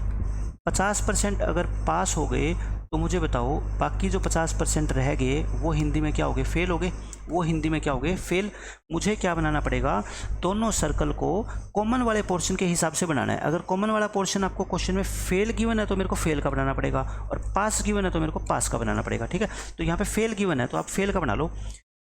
50% अगर पास हो गए तो मुझे बताओ बाकी जो 50% रह गए वो हिंदी में क्या हो गए, फेल हो गए, वो हिंदी में क्या हो गए, फेल। मुझे क्या बनाना पड़ेगा, दोनों सर्कल को कॉमन वाले पोर्शन के हिसाब से बनाना है। अगर कॉमन वाला पोर्शन आपको क्वेश्चन में फेल गिवन है तो मेरे को फेल का बनाना पड़ेगा, और पास गिवन है तो मेरे को पास का बनाना पड़ेगा। ठीक है, तो यहाँ पे फेल गिवन है तो आप फेल का बना लो।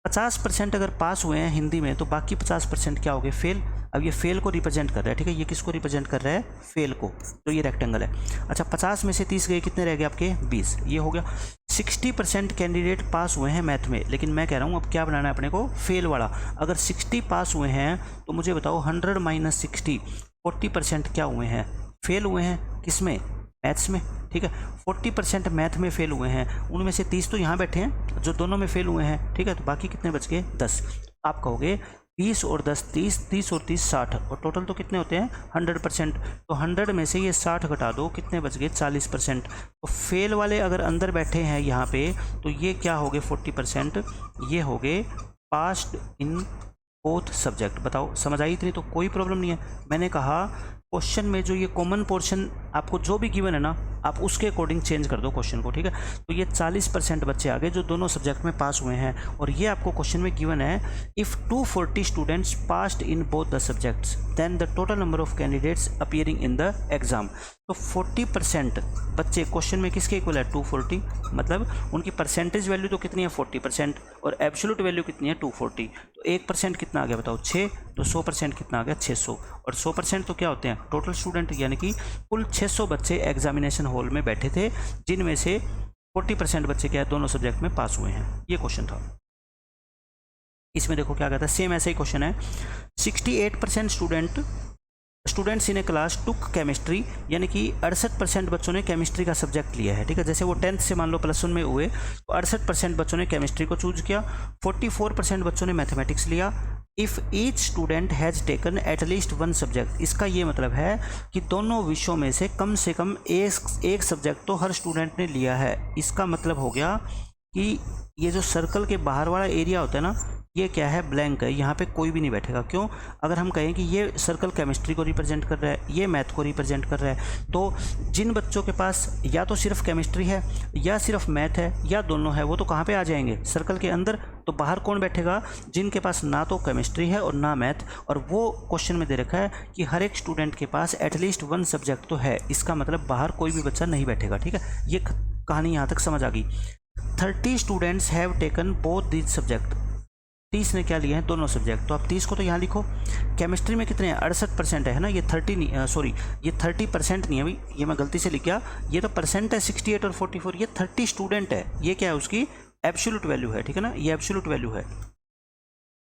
50% अगर पास हुए हैं हिंदी में तो बाकी 50% क्या हो गए, फेल। अब ये फेल को रिप्रेजेंट कर रहा है, ठीक है, ये किसको रिप्रेजेंट कर रहा है, फेल को, तो ये रेक्टेंगल है। अच्छा, 50 में से 30 गए, कितने रह गए आपके 20, ये हो गया। 60% कैंडिडेट पास हुए हैं मैथ में, लेकिन मैं कह रहा हूँ अब क्या बनाना है अपने को, फेल वाला। अगर 60 पास हुए हैं तो मुझे बताओ 100 माइनस 60, 40% क्या हुए हैं, फेल हुए हैं, किसमें, मैथ्स में। ठीक है, 40% मैथ में फेल हुए हैं, उनमें से 30 तो यहाँ बैठे हैं जो दोनों में फेल हुए हैं। ठीक है, तो बाकी कितने बच गए 10। आप कहोगे 20 और 10 30, 30 और 30 60, और टोटल तो कितने होते हैं 100%। तो 100 में से ये 60 घटा दो, कितने बच गए 40%। तो फेल वाले अगर अंदर बैठे हैं यहाँ पे, तो ये क्या हो गए 40%, ये हो गए पास्ड इन बोथ सब्जेक्ट। बताओ समझ आई इतनी, तो कोई प्रॉब्लम नहीं है। मैंने कहा क्वेश्चन में जो ये कॉमन पोर्शन आपको जो भी गिवन है ना, आप उसके अकॉर्डिंग चेंज कर दो क्वेश्चन को, ठीक है। तो ये 40% बच्चे आ गए जो दोनों सब्जेक्ट में पास हुए हैं, और ये आपको क्वेश्चन में गिवन है if 240 students passed in both the subjects then the total number of candidates appearing in the exam. तो 40% बच्चे क्वेश्चन में किसके इक्वल है 240, मतलब उनकी परसेंटेज वैल्यू तो कितनी है 40%, और एब्सोल्यूट वैल्यू कितनी है 240। तो 1% कितना आ गया बताओ 6, तो 100% कितना आ गया 600, और 100% तो क्या होते हैं टोटल स्टूडेंट, यानी कि कुल 600 बच्चे एग्जामिनेशन हॉल में बैठे थे, जिनमें से 40% बच्चे क्या है दोनों सब्जेक्ट में पास हुए हैं। ये क्वेश्चन था। इसमें देखो क्या कहता है, सेम ऐसा ही क्वेश्चन है। 68% students in A class took chemistry, यानी कि 68% बच्चों ने केमिस्ट्री का सब्जेक्ट लिया है, ठीक है। जैसे वो 10th से मान लो +1 में हुए, तो 68% बच्चों ने केमिस्ट्री को चूज किया, 44% बच्चों ने मैथमेटिक्स लिया। If each student has taken at least 1 subject, इसका ये मतलब है कि दोनों विषयों में से कम एक सब्जेक्ट तो हर स्टूडेंट ने लिया है। इसका मतलब हो गया कि ये जो सर्कल के बाहर वाला एरिया होता है ना, ये क्या है ब्लैंक है, यहाँ पे कोई भी नहीं बैठेगा। क्यों? अगर हम कहें कि ये सर्कल केमिस्ट्री को रिप्रेजेंट कर रहा है, ये मैथ को रिप्रेजेंट कर रहा है, तो जिन बच्चों के पास या तो सिर्फ केमिस्ट्री है या सिर्फ मैथ है या दोनों है, वो तो कहाँ पे आ जाएंगे सर्कल के अंदर। तो बाहर कौन बैठेगा? जिनके पास ना तो केमिस्ट्री है और ना मैथ, और वो क्वेश्चन में दे रखा है कि हर एक स्टूडेंट के पास एटलीस्ट 1 सब्जेक्ट तो है। इसका मतलब बाहर कोई भी बच्चा नहीं बैठेगा, ठीक है। ये कहानी यहाँ तक समझ आ गई। 30 students have taken both these subject, 30 ने क्या लिया है दोनों सब्जेक्ट। तो आप 30 को तो यहाँ लिखो। केमिस्ट्री में कितने हैं 68% है ना, ये 30 नहीं, सॉरी ये 30% नहीं है भाई, ये मैं गलती से लिख गया, ये तो परसेंट है 68 और 44, ये 30 स्टूडेंट है। ये क्या है उसकी एब्सोल्यूट वैल्यू है, ठीक है ना, ये एब्सोल्यूट वैल्यू है,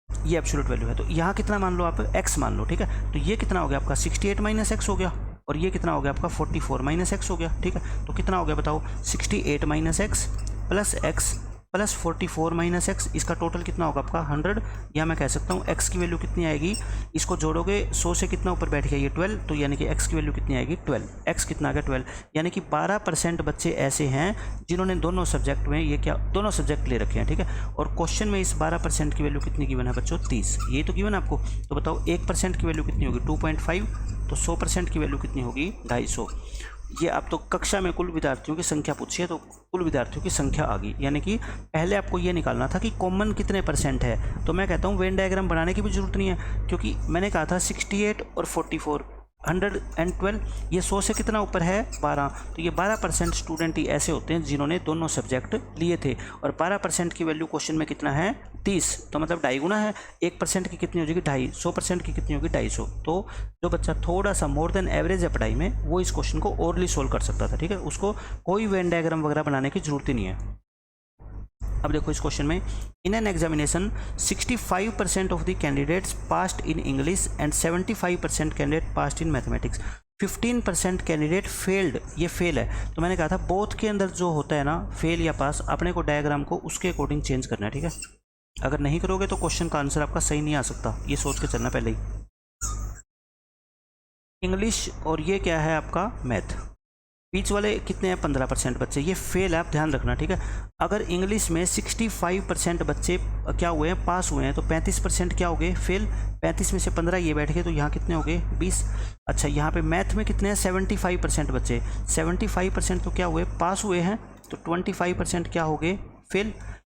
ये एब्सोल्यूट वैल्यू है। तो यहाँ कितना मान लो आप x मान लो, ठीक है। तो ये कितना हो गया आपका 68 माइनस x हो गया, और ये कितना हो गया आपका 44 माइनस x हो गया, ठीक है। तो कितना हो गया बताओ 68 minus x plus x plus 44 minus x, इसका टोटल कितना होगा आपका 100। या मैं कह सकता हूँ x की वैल्यू कितनी आएगी, इसको जोड़ोगे 100 से कितना ऊपर बैठ गया ये 12, तो यानी कि x की वैल्यू कितनी आएगी 12। x कितना आ गया 12, यानी कि 12% बच्चे ऐसे हैं जिन्होंने दोनों सब्जेक्ट में ये क्या दोनों सब्जेक्ट ले रखे हैं, ठीक है। और क्वेश्चन में इस 12% की वैल्यू कितनी गिवन है बच्चों 30, ये तो गिवन आपको। तो बताओ 1% की वैल्यू कितनी होगी 2.5, तो 100% की वैल्यू कितनी होगी 250। ये आप तो कक्षा में कुल विद्यार्थियों की संख्या पूछी है, तो कुल विद्यार्थियों की संख्या आ गई। यानी कि पहले आपको ये निकालना था कि कॉमन कितने % है। तो मैं कहता हूँ वेन डायग्राम बनाने की भी जरूरत नहीं है, क्योंकि मैंने कहा था 68 और 44 112, ये 100 से कितना ऊपर है 12, तो ये 12% स्टूडेंट ही ऐसे होते हैं जिन्होंने दोनों सब्जेक्ट लिए थे। और 12% की वैल्यू क्वेश्चन में कितना है 30, तो मतलब 2.5 गुना है। 1% की कितनी हो जाएगी 2.5, 100% की कितनी होगी 250। तो जो बच्चा थोड़ा सा मोर देन एवरेज है पढ़ाई में, वो इस क्वेश्चन को ओरली सोल्व कर सकता था, ठीक है। उसको कोई वेन डायग्राम वगैरह बनाने की जरूरत ही नहीं है। अब देखो इस क्वेश्चन में, in an examination 65% of the candidates passed in English and 75% candidate passed in mathematics, 15% candidate failed, ये फेल है। तो मैंने कहा था बोथ के अंदर जो होता है ना फेल या पास, अपने को डायग्राम को उसके अकॉर्डिंग चेंज करना है, ठीक है। अगर नहीं करोगे तो क्वेश्चन का आंसर आपका सही नहीं आ सकता, ये सोच के चलना पहले ही। इंग्लिश और ये क्या है आपका मैथ, बीच वाले कितने हैं 15% बच्चे, ये फेल है, आप ध्यान रखना, ठीक है। अगर इंग्लिश में 65% बच्चे क्या हुए हैं पास हुए हैं, तो 35% क्या हो गए फेल, 35 में से 15 ये बैठ गए, तो यहाँ कितने हो गए 20। अच्छा यहाँ पे मैथ में कितने हैं 75% बच्चे, 75% तो क्या हुए पास हुए हैं, तो 25% क्या हो गए फेल।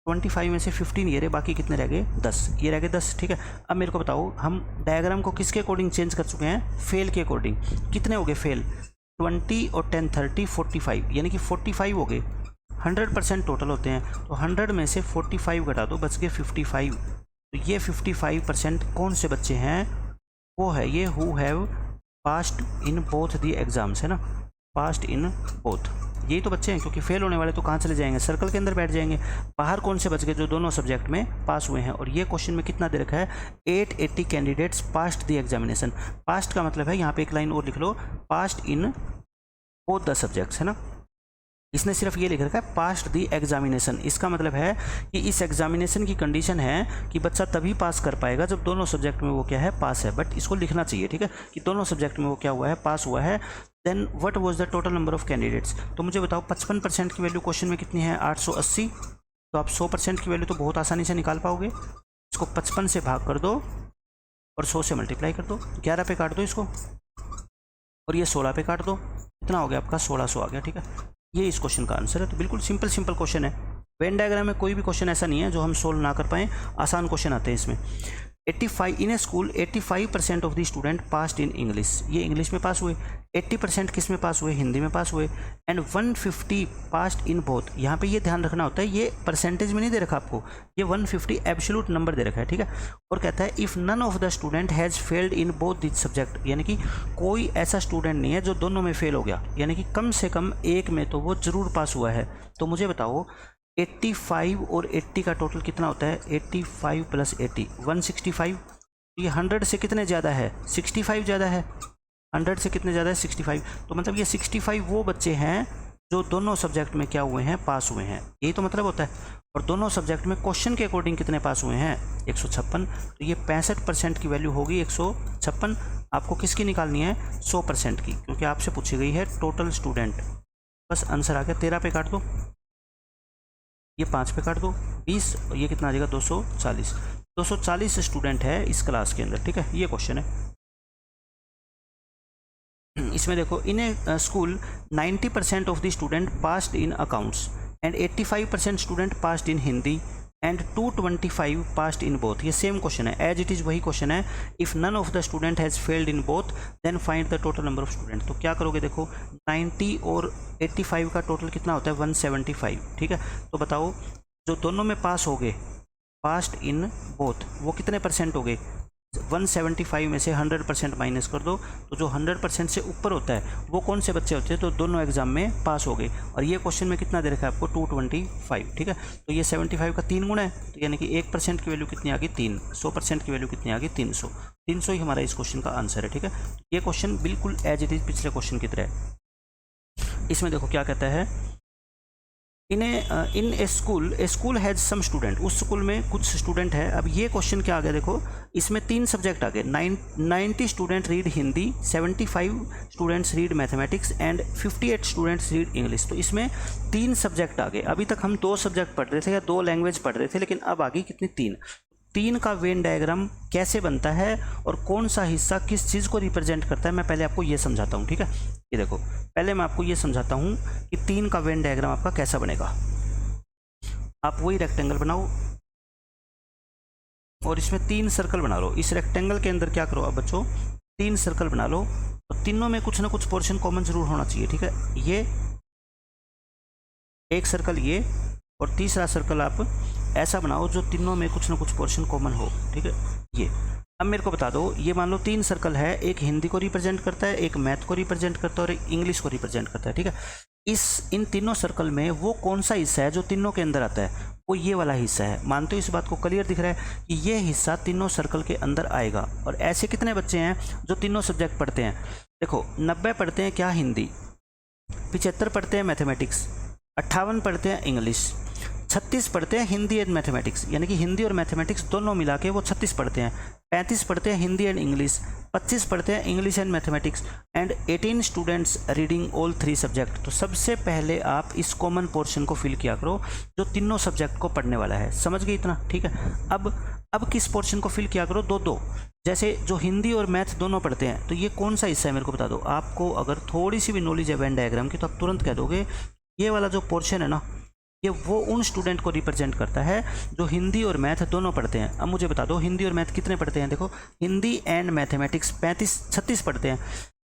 25 में से 15 ये रहे, बाकी कितने रह गए 10, ये रह गए 10, ठीक है। अब मेरे को बताओ हम डायग्राम को किसके अकॉर्डिंग चेंज कर चुके हैं, फेल के अकॉर्डिंग। कितने हो गए फेल 20 और 10 30 45, यानी कि 45 हो गए। 100% टोटल होते हैं, तो 100 में से 45 घटा दो, बच गए 55। तो ये 55% कौन से बच्चे हैं, वो है ये who have passed in both the exams, है ना, पास्ड इन बोथ, यही तो बच्चे हैं। क्योंकि फेल होने वाले तो कहाँ चले जाएंगे, सर्कल के अंदर बैठ जाएंगे। बाहर कौन से बच गए, जो दोनों सब्जेक्ट में पास हुए हैं। और ये क्वेश्चन में कितना दे रखा है 880 candidates passed the examination. Passed का मतलब है यहाँ पे एक लाइन और लिख लो, passed in both the subjects, है ना। इसने सिर्फ ये लिख रखा है पास्ट दी एग्जामिनेशन। इसका मतलब है कि इस एग्जामिनेशन की कंडीशन है कि बच्चा तभी पास कर पाएगा जब दोनों सब्जेक्ट में वो क्या है, पास है। बट इसको लिखना चाहिए, ठीक है, कि दोनों सब्जेक्ट में वो क्या हुआ है, पास हुआ है। Then what was the total number of candidates. तो मुझे बताओ 55% की वैल्यू क्वेश्चन में कितनी है, 880। तो आप 100% की वैल्यू तो बहुत आसानी से निकाल पाओगे। इसको 55 से भाग कर दो और 100 से मल्टीप्लाई कर दो, 11 पे काट दो इसको, और ये 16 पे काट दो। कितना हो गया आपका, 1600 आ गया, ठीक है। ये इस क्वेश्चन का आंसर है। तो बिल्कुल सिंपल क्वेश्चन है। वेन डायग्राम में कोई भी क्वेश्चन ऐसा नहीं है जो हम सोल्व ना कर पाएँ, आसान क्वेश्चन आते हैं इसमें। 85 in a school 85% of the student passed in English. ये इंग्लिश में पास हुए। 80% किस में पास हुए, हिंदी में पास हुए। And 150 passed in both. यहाँ पे ये ध्यान रखना होता है, ये परसेंटेज में नहीं दे रखा आपको, ये 150 एब्सोल्यूट नंबर दे रखा है, ठीक है। और कहता है if none of the student has failed in both this subject, यानी कि कोई ऐसा स्टूडेंट नहीं है जो दोनों में फेल हो गया, यानी कि कम से कम एक में तो वो ज़रूर पास हुआ है। तो मुझे बताओ 85 और 80 का टोटल कितना होता है, 85 प्लस 80 165। ये 100 से कितने ज़्यादा है, 65 ज़्यादा है। 100 से कितने ज़्यादा है, 65। तो मतलब ये 65 वो बच्चे हैं जो दोनों सब्जेक्ट में क्या हुए हैं, पास हुए हैं, यही तो मतलब होता है। और दोनों सब्जेक्ट में क्वेश्चन के अकॉर्डिंग कितने पास हुए हैं, 156। तो ये 65% की वैल्यू होगी 156। आपको किसकी निकालनी है, 100% की, क्योंकि आपसे पूछी गई है टोटल स्टूडेंट। बस आंसर आ गया। 13 पे काट दो, ये 5 पे काट दो, 20, और ये कितना आ जाएगा, 240। 240 स्टूडेंट है इस क्लास के अंदर, ठीक है। ये क्वेश्चन है। इसमें देखो in a school 90% of the student passed in accounts and 85% student passed in Hindi and 225 passed in both. ये सेम क्वेश्चन है, एज इट इज़ वही क्वेश्चन है। If none of the student has failed in both then find the total number of student. तो क्या करोगे, देखो 90 और 85 का टोटल कितना होता है, 175, ठीक है। तो बताओ जो दोनों में पास हो गए, पास्ड इन बोथ, वो कितने परसेंट हो गए, 175 में से 100% माइनस कर दो, तो जो 100% से ऊपर होता है वो कौन से बच्चे होते हैं, तो दोनों एग्जाम में पास हो गए। और ये क्वेश्चन में कितना दे रखा है आपको, 225, ठीक है। तो ये 75 का 3 गुना है, तो यानी कि 1% की वैल्यू कितनी आ गई, 3। 100% की वैल्यू कितनी आ गई, 300। 300 ही हमारा इस क्वेश्चन का आंसर है, ठीक है। ये क्वेश्चन बिल्कुल एज इट इज पिछले क्वेश्चन की तरह है। इसमें देखो क्या कहता है, इन a school has some student. उस स्कूल में कुछ स्टूडेंट है। अब ये क्वेश्चन क्या आ गया, देखो इसमें 3 सब्जेक्ट आ गए। 90 student read Hindi, 75 students read mathematics and 58 students read English. तो इसमें 3 सब्जेक्ट आ गए। अभी तक हम 2 सब्जेक्ट पढ़ रहे थे या 2 लैंग्वेज पढ़ रहे थे, लेकिन अब आ गई कितनी, 3 का वेन डायग्राम कैसे बनता है और कौन सा हिस्सा किस चीज़ को रिप्रेजेंट करता है, मैं पहले आपको ये समझाता हूँ, ठीक है। ये देखो पहले मैं आपको ये समझाता हूँ कि 3 का वेन डायग्राम आपका कैसा बनेगा। आप वही रेक्टेंगल बनाओ और इसमें 3 सर्कल बना लो। इस रेक्टेंगल के अंदर क्या करो अब बच्चों, 3 सर्कल बना लो, और तीनों में कुछ ना कुछ पोर्शन कॉमन जरूर होना चाहिए, ठीक है। ये एक सर्कल, ये, और तीसरा सर्कल आप ऐसा बनाओ जो तीनों में कुछ ना कुछ पोर्शन कॉमन हो, ठीक है। ये अब मेरे को बता दो, ये मान लो 3 सर्कल है, एक हिंदी को रिप्रेजेंट करता है, एक मैथ को रिप्रेजेंट करता है और एक इंग्लिश को रिप्रेजेंट करता है, ठीक है। इन तीनों सर्कल में वो कौन सा हिस्सा है जो तीनों के अंदर आता है, वो ये वाला हिस्सा है। मानते हो इस बात को, क्लियर दिख रहा है कि ये हिस्सा तीनों सर्कल के अंदर आएगा। और ऐसे कितने बच्चे हैं जो तीनों सब्जेक्ट पढ़ते हैं, देखो 90 पढ़ते हैं क्या, हिंदी, 75 पढ़ते हैं मैथमेटिक्स, 58 पढ़ते हैं इंग्लिश, 36 पढ़ते हैं हिंदी एंड मैथमेटिक्स, यानी कि हिंदी और मैथमेटिक्स दोनों मिला के वो 36 पढ़ते हैं। 35 पढ़ते हैं हिंदी एंड इंग्लिश, 25 पढ़ते हैं English and mathematics and 18 students reading all 3 subject. तो सबसे पहले आप इस कॉमन पोर्शन को फिल किया करो जो तीनों सब्जेक्ट को पढ़ने वाला है। समझ गए इतना, ठीक है। अब किस पोर्शन को फिल किया करो, दो जैसे जो हिंदी और मैथ दोनों पढ़ते हैं, तो ये कौन सा हिस्सा है मेरे को बता दो। आपको अगर थोड़ी सी भी नॉलेज है वेन डायग्राम की तो आप तुरंत कह दोगे ये वाला जो पोर्शन है ना, ये वो उन स्टूडेंट को रिप्रेजेंट करता है जो हिंदी और मैथ दोनों पढ़ते हैं। अब मुझे बता दो हिंदी और मैथ कितने पढ़ते हैं, देखो हिंदी एंड मैथमेटिक्स 36 पढ़ते हैं।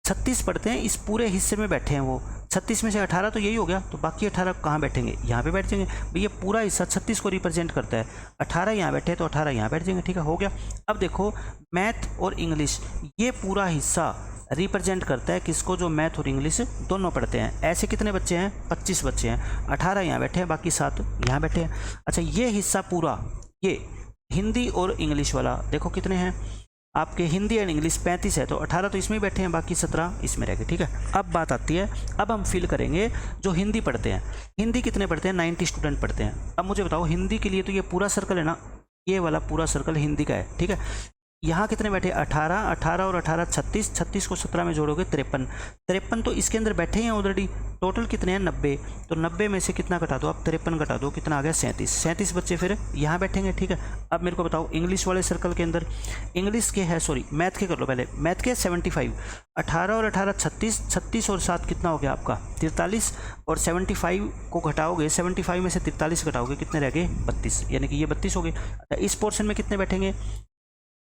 36 पढ़ते हैं, इस पूरे हिस्से में बैठे हैं वो। 36 में से 18 तो यही हो गया, तो बाकी 18 कहाँ बैठेंगे, यहाँ पे बैठ जाएंगे। भाई ये पूरा हिस्सा 36 को रिप्रेजेंट करता है। 18 यहाँ बैठे तो 18 यहाँ बैठ जाएंगे, ठीक है, हो गया। अब देखो मैथ और इंग्लिश, ये पूरा हिस्सा रिप्रेजेंट करता है किसको, जो मैथ और इंग्लिश दोनों पढ़ते हैं। ऐसे कितने बच्चे हैं, 25 बच्चे हैं। 18 यहाँ बैठे हैं, बाकी 7 यहाँ बैठे हैं। अच्छा ये हिस्सा पूरा, ये हिंदी और इंग्लिश वाला देखो कितने हैं, आपके हिंदी एंड इंग्लिश 35 है, तो 18 तो इसमें बैठे हैं, बाकी 17 इसमें रह गए, ठीक है। अब बात आती है, अब हम फिल करेंगे जो हिंदी पढ़ते हैं। हिंदी कितने पढ़ते हैं? 90 स्टूडेंट पढ़ते हैं। अब मुझे बताओ हिंदी के लिए तो ये पूरा सर्कल है ना, ये वाला पूरा सर्कल हिंदी का है, ठीक है। यहाँ कितने बैठे? 18, 18 और 18 36, 36 को 17 में जोड़ोगे 53, 53 तो इसके अंदर बैठे हैं ऑलरेडी। टोटल कितने हैं? 90, तो 90 में से कितना घटा दो आप? 53 घटा दो, कितना आ गया? 37, 37 बच्चे फिर यहाँ बैठेंगे, ठीक है। अब मेरे को बताओ इंग्लिश वाले सर्कल के अंदर, इंग्लिश के है, सॉरी मैथ के कर लो पहले, मैथ के 75, 18 और 18 36, 36 और 7 कितना हो गया आपका? 43, और 75 को घटाओगे, 75 में से 43 घटाओगे, कितने रह गए? 32, यानी कि ये 32 हो गए। इस पोर्शन में कितने बैठेंगे?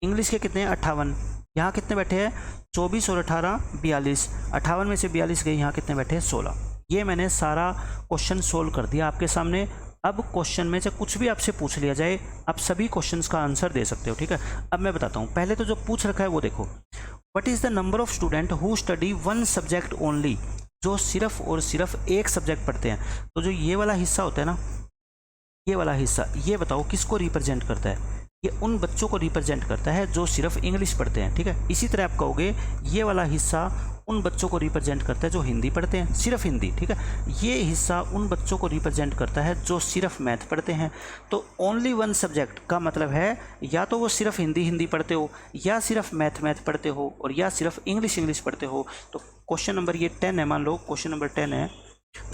इंग्लिश के कितने हैं? 58, यहाँ कितने बैठे हैं? 24 और 18 42, 58 में से 42 गए, यहाँ कितने बैठे हैं? 16। ये मैंने सारा क्वेश्चन सोल्व कर दिया आपके सामने। अब क्वेश्चन में से कुछ भी आपसे पूछ लिया जाए, आप सभी क्वेश्चंस का आंसर दे सकते हो, ठीक है। अब मैं बताता हूँ, पहले तो जो पूछ रखा है वो देखो, what is the number of student who study one subject only, जो सिर्फ और सिर्फ एक सब्जेक्ट पढ़ते हैं। तो जो ये वाला हिस्सा होता है ना, ये वाला हिस्सा, ये बताओ किसको रिप्रेजेंट करता है? ये उन बच्चों को रिप्रेजेंट करता है जो सिर्फ इंग्लिश पढ़ते हैं, ठीक है। इसी तरह आप कहोगे ये वाला हिस्सा उन बच्चों को रिप्रेजेंट करता है जो हिंदी पढ़ते हैं, सिर्फ हिंदी, ठीक है। ये हिस्सा उन बच्चों को रिप्रेजेंट करता है जो सिर्फ मैथ पढ़ते हैं। तो ओनली वन सब्जेक्ट का मतलब है या तो वो सिर्फ हिंदी पढ़ते हो, या सिर्फ मैथ पढ़ते हो, और या सिर्फ इंग्लिश पढ़ते हो। तो क्वेश्चन नंबर ये 10 है, मान लो क्वेश्चन नंबर 10 है,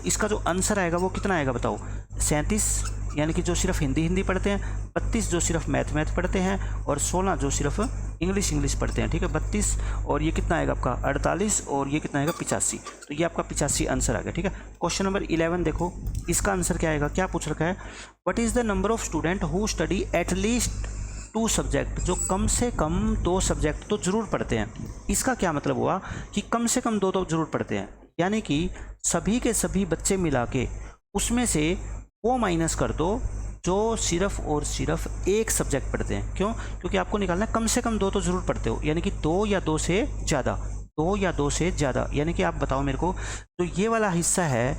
इसका जो आंसर आएगा वो कितना आएगा बताओ? 37, यानी कि जो सिर्फ हिंदी पढ़ते हैं, 32 जो सिर्फ मैथ पढ़ते हैं, और 16 जो सिर्फ इंग्लिश पढ़ते हैं, ठीक है। 32 और ये कितना आएगा आपका? 48, और ये कितना आएगा? 85। तो ये आपका 85 आंसर आ गया, ठीक है। क्वेश्चन नंबर 11 देखो, इसका आंसर क्या आएगा? क्या पूछ रखा है? What is the number of student who study at least 2 subject, जो कम से कम 2 सब्जेक्ट तो जरूर पढ़ते हैं। इसका क्या मतलब हुआ कि कम से कम 2 तो जरूर पढ़ते हैं, यानी कि सभी के सभी बच्चे मिला के उसमें से वो माइनस कर दो जो सिर्फ और सिर्फ एक सब्जेक्ट पढ़ते हैं। क्यों? क्योंकि आपको निकालना है कम से कम 2 तो जरूर पढ़ते हो, यानी कि 2 या 2 से ज़्यादा, 2 या 2 से ज़्यादा। यानी कि आप बताओ मेरे को, तो ये वाला हिस्सा है,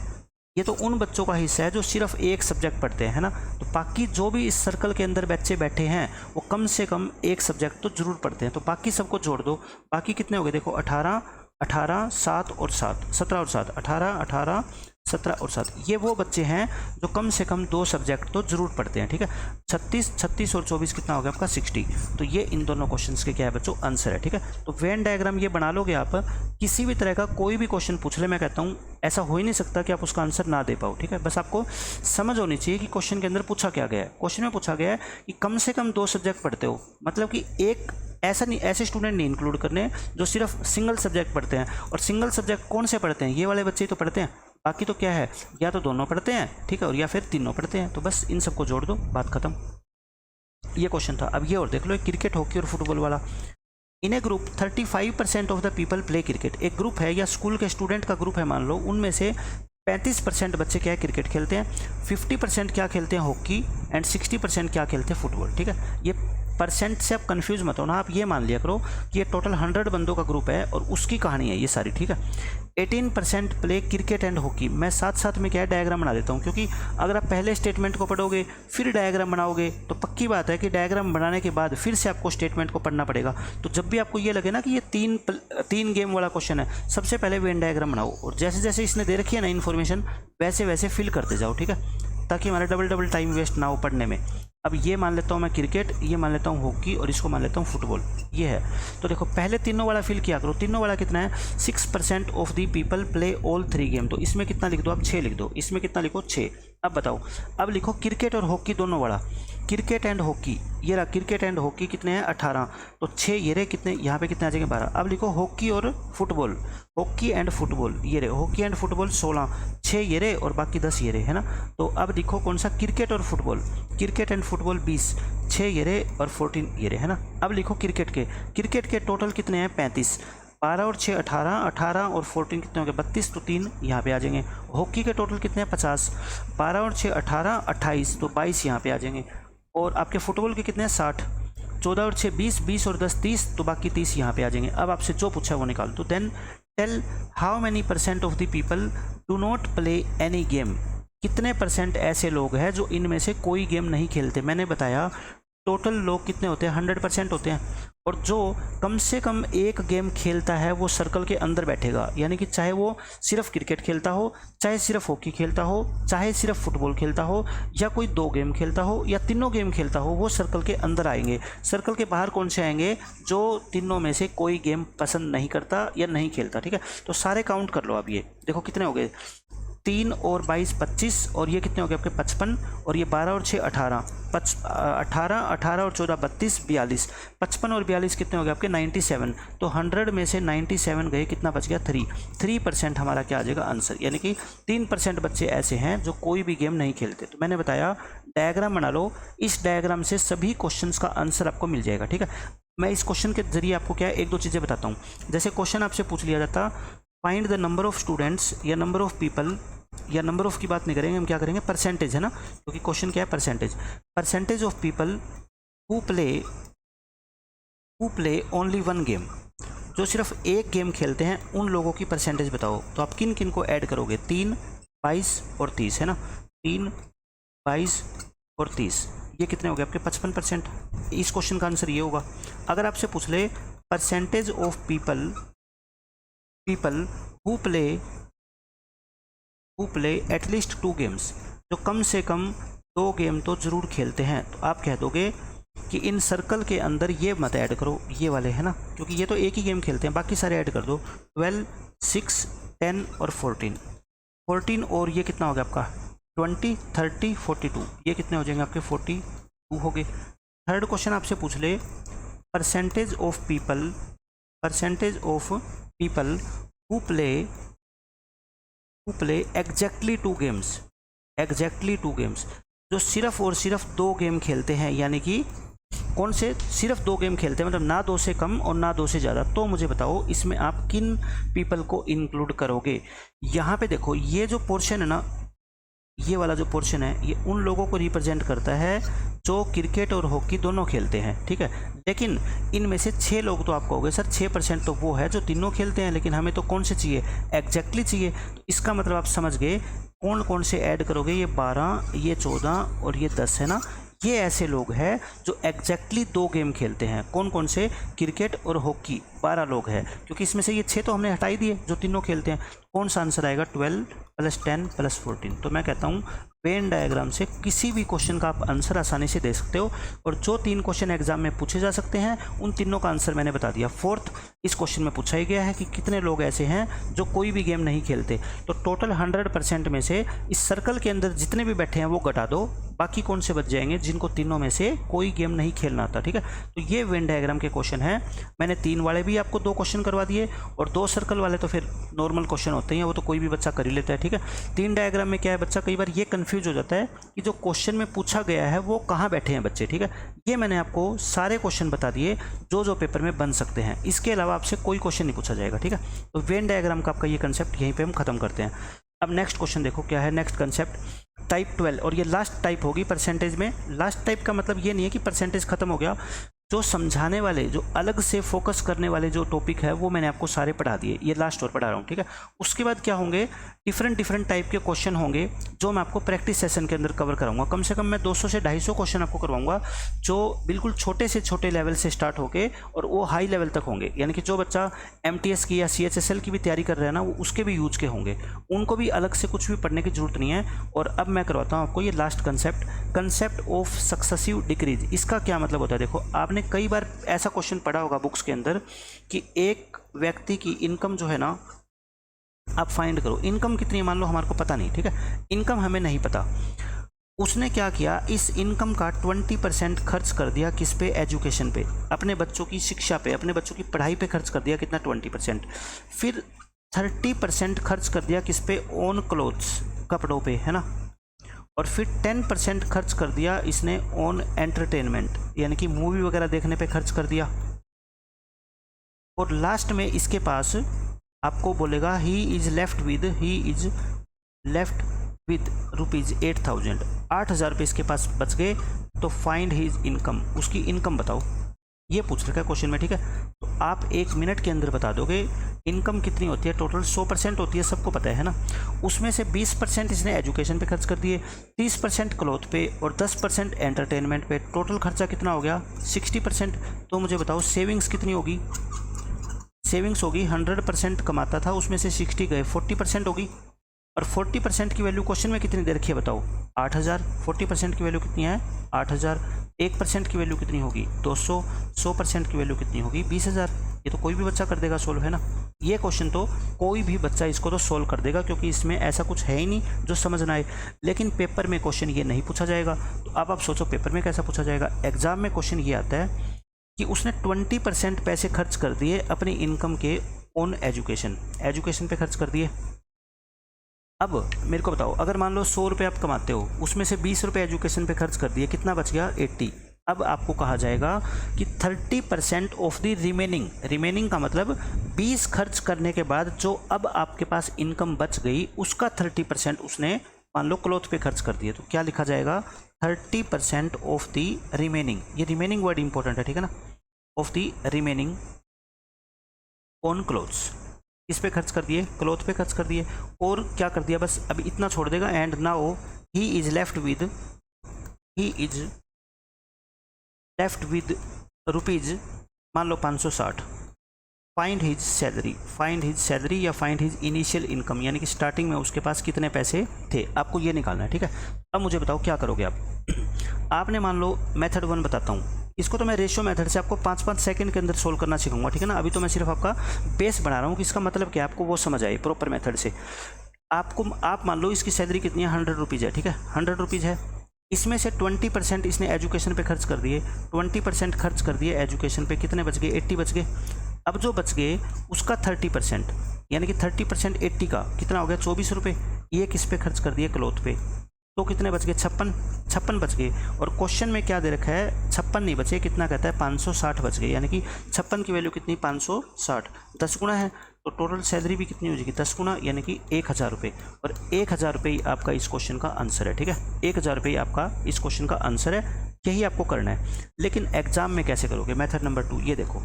ये तो उन बच्चों का हिस्सा है जो सिर्फ एक सब्जेक्ट पढ़ते हैं, है ना। तो बाकी जो भी इस सर्कल के अंदर बच्चे बैठे हैं वो कम से कम एक सब्जेक्ट तो जरूर पढ़ते हैं। तो बाकी सबको जोड़ दो, बाकी कितने हो गए? देखो 18, 7 और 7, 17 और 7, 18, 18, 17 और 7, ये वो बच्चे हैं जो कम से कम 2 सब्जेक्ट तो जरूर पढ़ते हैं, ठीक है। 36 और 24 कितना हो गया आपका? 60। तो ये इन दोनों क्वेश्चंस के क्या है बच्चों? आंसर है, ठीक है। तो वेन डायग्राम ये बना लोगे आप, किसी भी तरह का कोई भी क्वेश्चन पूछ ले, मैं कहता हूँ ऐसा हो ही नहीं सकता कि आप उसका आंसर ना दे पाओ, ठीक है। बस आपको समझ होनी चाहिए कि क्वेश्चन के अंदर पूछा क्या गया है। क्वेश्चन में पूछा गया है कि कम से कम 2 सब्जेक्ट पढ़ते हो, मतलब कि एक ऐसा नहीं, ऐसे स्टूडेंट नहीं इंक्लूड करने जो सिर्फ सिंगल सब्जेक्ट पढ़ते हैं। और सिंगल सब्जेक्ट कौन से पढ़ते हैं? ये वाले बच्चे तो पढ़ते हैं, बाकी तो क्या है, या तो दोनों पढ़ते हैं, ठीक है, और या फिर तीनों पढ़ते हैं। तो बस इन सबको जोड़ दो, बात खत्म। ये क्वेश्चन था। अब ये और देख लो, एक क्रिकेट, हॉकी और फुटबॉल वाला। In a group 35% of the people play cricket. एक ग्रुप है या स्कूल के स्टूडेंट का ग्रुप है मान लो, उनमें से 35% बच्चे क्या है? क्रिकेट खेलते हैं, 50% क्या खेलते हैं? हॉकी, एंड 60% क्या खेलते हैं? फुटबॉल, ठीक है। ये परसेंट से आप कंफ्यूज मत हो ना, आप ये मान लिया करो कि ये टोटल 100 बंदों का ग्रुप है और उसकी कहानी है ये सारी, ठीक है। 18% प्ले क्रिकेट एंड हॉकी। मैं साथ साथ में क्या है डायग्राम बना देता हूँ, क्योंकि अगर आप पहले स्टेटमेंट को पढ़ोगे फिर डायग्राम बनाओगे तो पक्की बात है कि डायग्राम बनाने के बाद फिर से आपको स्टेटमेंट को पढ़ना पड़ेगा। तो जब भी आपको ये लगे ना कि ये तीन गेम वाला क्वेश्चन है, सबसे पहले वेन डायग्राम बनाओ, और जैसे जैसे इसने दे रखी है ना इन्फॉर्मेशन, वैसे वैसे फिल करते जाओ, ठीक है, ताकि हमारा डबल टाइम वेस्ट ना हो पढ़ने में। अब ये मान लेता हूँ मैं क्रिकेट, ये मान लेता हूँ हॉकी, और इसको मान लेता हूँ फुटबॉल, ये है। तो देखो पहले तीनों वाला फिल किया करो। तीनों वाला कितना है? 6% of the people play all 3 game. तो इसमें कितना लिख दो आप? 6 लिख दो। इसमें कितना लिखो? 6। अब बताओ, अब लिखो क्रिकेट और हॉकी दोनों वाला, क्रिकेट एंड हॉकी, ये रहा क्रिकेट एंड हॉकी कितने हैं? 18। तो 6 ये रहे, कितने यहाँ पे कितने आ जाएंगे? 12। अब लिखो हॉकी और फुटबॉल, हॉकी एंड फुटबॉल, ये रहे हॉकी एंड फुटबॉल 16, 6 ये रहे और बाकी 10 ये रहे, है ना। तो अब लिखो कौन सा? क्रिकेट और फुटबॉल, क्रिकेट एंड फुटबॉल 20, 6 ये रहे और 14 ये रहे, है ना। अब लिखो क्रिकेट के टोटल कितने हैं? 35। 12 और 6 18, 18 और 14 कितने हो गए? 32। तो 3 यहाँ पे आ जाएंगे। हॉकी के टोटल कितने हैं? 50। 12 और 6 18, 28, तो 22 यहाँ पे आ जाएंगे। और आपके फुटबॉल के कितने हैं? 60। 14 और 6 20, 20 और 10 30, तो बाकी 30 यहाँ पे आ जाएंगे। अब आपसे जो पूछा है वो निकाल दो। Then tell how many % of the people do not play any game. कितने % ऐसे लोग हैं जो इनमें से कोई गेम नहीं खेलते? मैंने बताया टोटल लोग कितने होते हैं? 100% होते हैं। और जो कम से कम एक गेम खेलता है वो सर्कल के अंदर बैठेगा, यानी कि चाहे वो सिर्फ क्रिकेट खेलता हो, चाहे सिर्फ हॉकी खेलता हो, चाहे सिर्फ फुटबॉल खेलता हो, या कोई 2 गेम खेलता हो या तीनों गेम खेलता हो, वो सर्कल के अंदर आएंगे। सर्कल के बाहर कौन से आएंगे? जो तीनों में से कोई गेम पसंद नहीं करता या नहीं खेलता, ठीक है। तो सारे काउंट कर लो। अब ये देखो कितने हो गए, 3 और 22 25, और ये कितने हो गए आपके 55, और ये 12 और 6 18, 18 और 14 32 42, 55 और 42 कितने हो गए आपके 97। तो 100 में से 97 गए, कितना बच गया 3% हमारा क्या आ जाएगा आंसर, यानी कि 3% बच्चे ऐसे हैं जो कोई भी गेम नहीं खेलते। तो मैंने बताया डायग्राम बना लो, इस डायग्राम से सभी क्वेश्चंस का आंसर आपको मिल जाएगा, ठीक है। मैं इस क्वेश्चन के जरिए आपको क्या है 1-2 चीज़ें बताता हूँ। जैसे क्वेश्चन आपसे पूछ लिया जाता find the number of students या नंबर ऑफ पीपल, या नंबर ऑफ की बात नहीं करेंगे हम, क्या करेंगे परसेंटेज, है ना, क्योंकि क्वेश्चन क्या है percentage of people who play only 1 game, जो सिर्फ एक गेम खेलते हैं उन लोगों की परसेंटेज बताओ। तो आप किन किन को ऐड करोगे, 3 22 और 30, है ना, 3 22 और 30, ये कितने हो गए आपके 55%। इस क्वेश्चन का आंसर ये होगा। अगर आपसे पूछ ले percentage of people who play at least 2 games, जो कम से कम 2 गेम तो ज़रूर खेलते हैं, तो आप कह दोगे कि इन सर्कल के अंदर ये मत ऐड करो, ये वाले, है ना, क्योंकि ये तो एक ही गेम खेलते हैं, बाकी सारे ऐड कर दो। 12 6 10 और 14 और ये कितना हो गया आपका 20 30 42, ये कितने हो जाएंगे आपके 42 हो गए। थर्ड क्वेश्चन आपसे पूछ ले percentage of people who play exactly 2 games, जो सिर्फ और सिर्फ 2 गेम खेलते हैं, यानी कि कौन से सिर्फ 2 गेम खेलते हैं, मतलब ना 2 से कम और ना 2 से ज़्यादा। तो मुझे बताओ इसमें आप किन पीपल को इंक्लूड करोगे। यहाँ पे देखो ये जो पोर्शन है ना, ये वाला जो पोर्शन है, ये उन लोगों को रिप्रेजेंट करता है जो क्रिकेट और हॉकी दोनों खेलते हैं, ठीक है। लेकिन इनमें से 6 लोग तो आपको हो गए सर 6% तो वो है जो तीनों खेलते हैं, लेकिन हमें तो कौन से चाहिए, एग्जैक्टली चाहिए। तो इसका मतलब आप समझ गए कौन कौन से ऐड करोगे, ये 12 ये 14 और ये 10, है ना। ये ऐसे लोग हैं जो एग्जैक्टली 2 गेम खेलते हैं। कौन कौन से, क्रिकेट और हॉकी, 12 लोग हैं, क्योंकि इसमें से ये 6 तो हमने हटाई दिए जो तीनों खेलते हैं। कौन सा आंसर आएगा 12 + 10 + 14। तो मैं कहता हूँ वेन डायग्राम से किसी भी क्वेश्चन का आप आंसर आसानी से दे सकते हो, और जो 3 क्वेश्चन एग्जाम में पूछे जा सकते हैं उन तीनों का आंसर मैंने बता दिया। फोर्थ इस क्वेश्चन में पूछा ही गया है कि कितने लोग ऐसे हैं जो कोई भी गेम नहीं खेलते। तो टोटल 100% में से इस सर्कल के अंदर जितने भी बैठे हैं वो घटा दो, बाकी कौन से बच जाएंगे, जिनको तीनों में से कोई गेम नहीं खेलना आता, ठीक है। तो ये वेन डायग्राम के क्वेश्चन है। मैंने 3 वाले भी आपको 2 क्वेश्चन करवा दिए, और 2 सर्कल वाले तो फिर नॉर्मल क्वेश्चन होते हैं, वो तो कोई भी बच्चा कर ही लेता है, ठीक है। 3 डायग्राम में क्या है, बच्चा कई बार ये कंफ्यूज हो जाता है कि जो क्वेश्चन में पूछा गया है वो कहाँ बैठे हैं बच्चे, ठीक है। ये मैंने आपको सारे क्वेश्चन बता दिए जो पेपर में बन सकते हैं, इसके अलावा आपसे कोई क्वेश्चन नहीं पूछा जाएगा, ठीक है। तो वेन डायग्राम का आपका ये कंसेप्ट यहीं पे हम खत्म करते हैं। अब नेक्स्ट क्वेश्चन देखो क्या है, नेक्स्ट कंसेप्ट टाइप 12, और ये लास्ट टाइप होगी परसेंटेज में। लास्ट टाइप का मतलब ये नहीं है कि परसेंटेज खत्म हो गया, जो समझाने वाले, जो अलग से फोकस करने वाले जो टॉपिक है वो मैंने आपको सारे पढ़ा दिए, ये लास्ट और पढ़ा रहा हूँ, ठीक है। उसके बाद क्या होंगे, डिफरेंट टाइप के क्वेश्चन होंगे जो मैं आपको प्रैक्टिस सेशन के अंदर कवर कराऊंगा। कम से कम मैं 200 से 250 क्वेश्चन आपको करवाऊंगा, जो बिल्कुल छोटे से छोटे लेवल से स्टार्ट होके और वो हाई लेवल तक होंगे, यानी कि जो बच्चा MTS की या CHSL की भी तैयारी कर रहा है ना, वो उसके भी यूज के होंगे, उनको भी अलग से कुछ भी पढ़ने की जरूरत नहीं है। और अब मैं करवाता हूँ आपको ये last concept of successive decrease. इसका क्या मतलब होता है, देखो आपने कई बार ऐसा क्वेश्चन पढ़ा होगा बुक्स के अंदर कि एक व्यक्ति की इनकम जो है ना, आप फाइंड करो इनकम कितनी है, मान लो हमारे को पता नहीं, ठीक है, इनकम हमें नहीं पता। उसने क्या किया, इस इनकम का 20% खर्च कर दिया किस पे, एजुकेशन पे, अपने बच्चों की शिक्षा पे, अपने बच्चों की पढ़ाई पे खर्च कर दिया, कितना 20%। फिर 30% खर्च कर दिया किस पे, ओन क्लोथ्स, कपड़ों पे, है ना। और फिर 10% खर्च कर दिया इसने ऑन एंटरटेनमेंट, यानी कि मूवी वगैरह देखने पे खर्च कर दिया। और लास्ट में इसके पास आपको बोलेगा ही इज लेफ्ट विद ₹8,000, 8,000 रुपये इसके पास बच गए। तो फाइंड हिज इनकम, उसकी इनकम बताओ, ये पूछ रखा है क्वेश्चन में, ठीक है। तो आप 1 मिनट के अंदर बता दोगे इनकम कितनी होती है, टोटल 100% होती है, सबको पता है ना। उसमें से 20% इसने एजुकेशन पे खर्च कर दिए, 30% क्लॉथ पे और 10% एंटरटेनमेंट पे। टोटल खर्चा कितना हो गया, 60%। तो मुझे बताओ सेविंग्स कितनी होगी। सेविंग्स होगी 100% कमाता था, उसमें से 60 गए, 40% होगी। और 40% की वैल्यू क्वेश्चन में कितनी दे रखी है बताओ, 8000। 40% की वैल्यू कितनी है, 8000। 1% की वैल्यू कितनी होगी, 200। 100% की वैल्यू कितनी होगी, 20000। ये तो कोई भी बच्चा कर देगा सोल्व, है ना। ये क्वेश्चन तो कोई भी बच्चा इसको तो सोल्व कर देगा, क्योंकि इसमें ऐसा कुछ है ही नहीं जो समझ ना आए। लेकिन पेपर में क्वेश्चन ये नहीं पूछा जाएगा। तो अब आप सोचो पेपर में कैसा पूछा जाएगा। एग्जाम में क्वेश्चन ये आता है कि उसने 20% पैसे खर्च कर दिए अपनी इनकम के ऑन एजुकेशन पे खर्च कर दिए। अब मेरे को बताओ, अगर मान लो 100 रुपये आप कमाते हो, उसमें से 20 रुपये एजुकेशन पे खर्च कर दिए, कितना बच गया, 80। अब आपको कहा जाएगा कि 30% ऑफ द रिमेनिंग का मतलब 20 खर्च करने के बाद जो अब आपके पास इनकम बच गई, उसका 30% उसने मान लो क्लॉथ पे खर्च कर दिए। तो क्या लिखा जाएगा, 30% ऑफ द रिमेनिंग। ये रिमेनिंग वर्ड इंपॉर्टेंट है, ठीक है ना। Of the remaining on clothes, इस पे खर्च कर दिए, क्लॉथ पे खर्च कर दिए। और क्या कर दिया, बस अभी इतना छोड़ देगा। And now he is left with rupees मान लो 560। फाइंड हिज सैलरी या फाइंड हिज इनिशियल इनकम, यानी कि स्टार्टिंग में उसके पास कितने पैसे थे, आपको ये निकालना है, ठीक है। अब मुझे बताओ क्या करोगे आप। आपने मान लो मेथड 1 बताता हूँ, इसको तो मैं रेशियो मेथड से आपको 5-5 सेकंड के अंदर सोल्व करना सिखाऊंगा, ठीक है ना। अभी तो मैं सिर्फ आपका बेस बना रहा हूँ कि इसका मतलब क्या है, आपको वो समझ आए प्रॉपर मेथड से। आप मान लो इसकी सैलरी कितनी है, 100 रुपीज़ है, ठीक है। 100 रुपीज़ है, इसमें से 20% इसने एजुकेशन पे खर्च कर दिए। 20% खर्च कर दिए एजुकेशन पे, कितने बच गए, 80 बच गए। अब जो बच गए उसका 30%, यानी कि 30% 80 का कितना हो गया, 24 रुपये। ये किस पे खर्च कर दिए, क्लॉथ पे। तो कितने बच गए, 56 बच गए। और क्वेश्चन में क्या दे रखा है, 56 नहीं बचे, कितना कहता है, 560 बच गए। यानी कि 56 की वैल्यू कितनी, 560। 10 गुना है तो टोटल सैलरी भी कितनी हो जाएगी, 10 गुना, यानी कि 1000 रुपये। और 1000 रुपये आपका इस क्वेश्चन का आंसर है, ठीक है। 1000 रुपये आपका इस क्वेश्चन का आंसर है, यही आपको करना है। लेकिन एग्जाम में कैसे करोगे, मेथड नंबर 2, ये देखो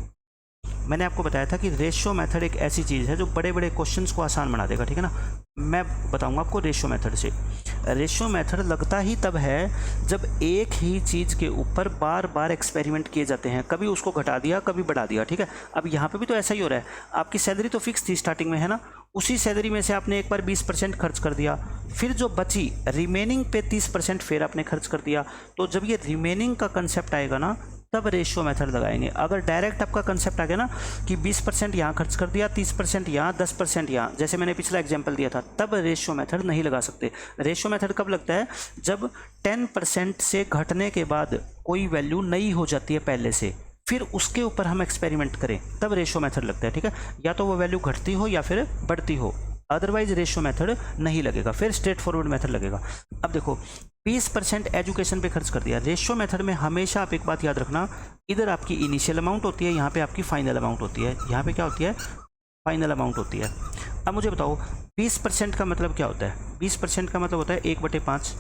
मैंने आपको बताया था कि रेशियो मेथड एक ऐसी चीज़ है जो बड़े बड़े क्वेश्चंस को आसान बना देगा, ठीक है ना। मैं बताऊंगा आपको रेशियो मेथड से। रेशियो मेथड लगता ही तब है जब एक ही चीज़ के ऊपर बार बार एक्सपेरिमेंट किए जाते हैं, कभी उसको घटा दिया कभी बढ़ा दिया, ठीक है। अब यहाँ पे भी तो ऐसा ही हो रहा है। आपकी सैलरी तो फिक्स थी स्टार्टिंग में, है ना। उसी सैलरी में से आपने एक बार 20% खर्च कर दिया, फिर जो बची रिमेनिंग पे 30% फिर आपने खर्च कर दिया। तो जब ये रिमेनिंग का कंसेप्ट आएगा ना, तब रेशियो मेथड लगाएंगे। अगर डायरेक्ट आपका कंसेप्ट आ गया ना कि 20% यहाँ खर्च कर दिया, 30% यहाँ, 10% यहाँ, जैसे मैंने पिछला एग्जांपल दिया था, तब रेशियो मेथड नहीं लगा सकते। रेशियो मेथड कब लगता है, जब 10% से घटने के बाद कोई वैल्यू नई हो जाती है पहले से, फिर उसके ऊपर हम एक्सपेरिमेंट करें, तब रेशियो मेथड लगता है, ठीक है। या तो वो वैल्यू घटती हो या फिर बढ़ती हो, अदरवाइज रेशियो मेथड नहीं लगेगा, फिर स्ट्रेट फॉरवर्ड मेथड लगेगा। अब देखो 20% एजुकेशन पे खर्च कर दिया। रेशियो मेथड में हमेशा आप एक बात याद रखना, इधर आपकी इनिशियल अमाउंट होती है, यहाँ पे आपकी फाइनल अमाउंट होती है। यहाँ पे क्या होती है, फाइनल अमाउंट होती है। अब मुझे बताओ 20% का मतलब क्या होता है। 20% का मतलब होता है 1/5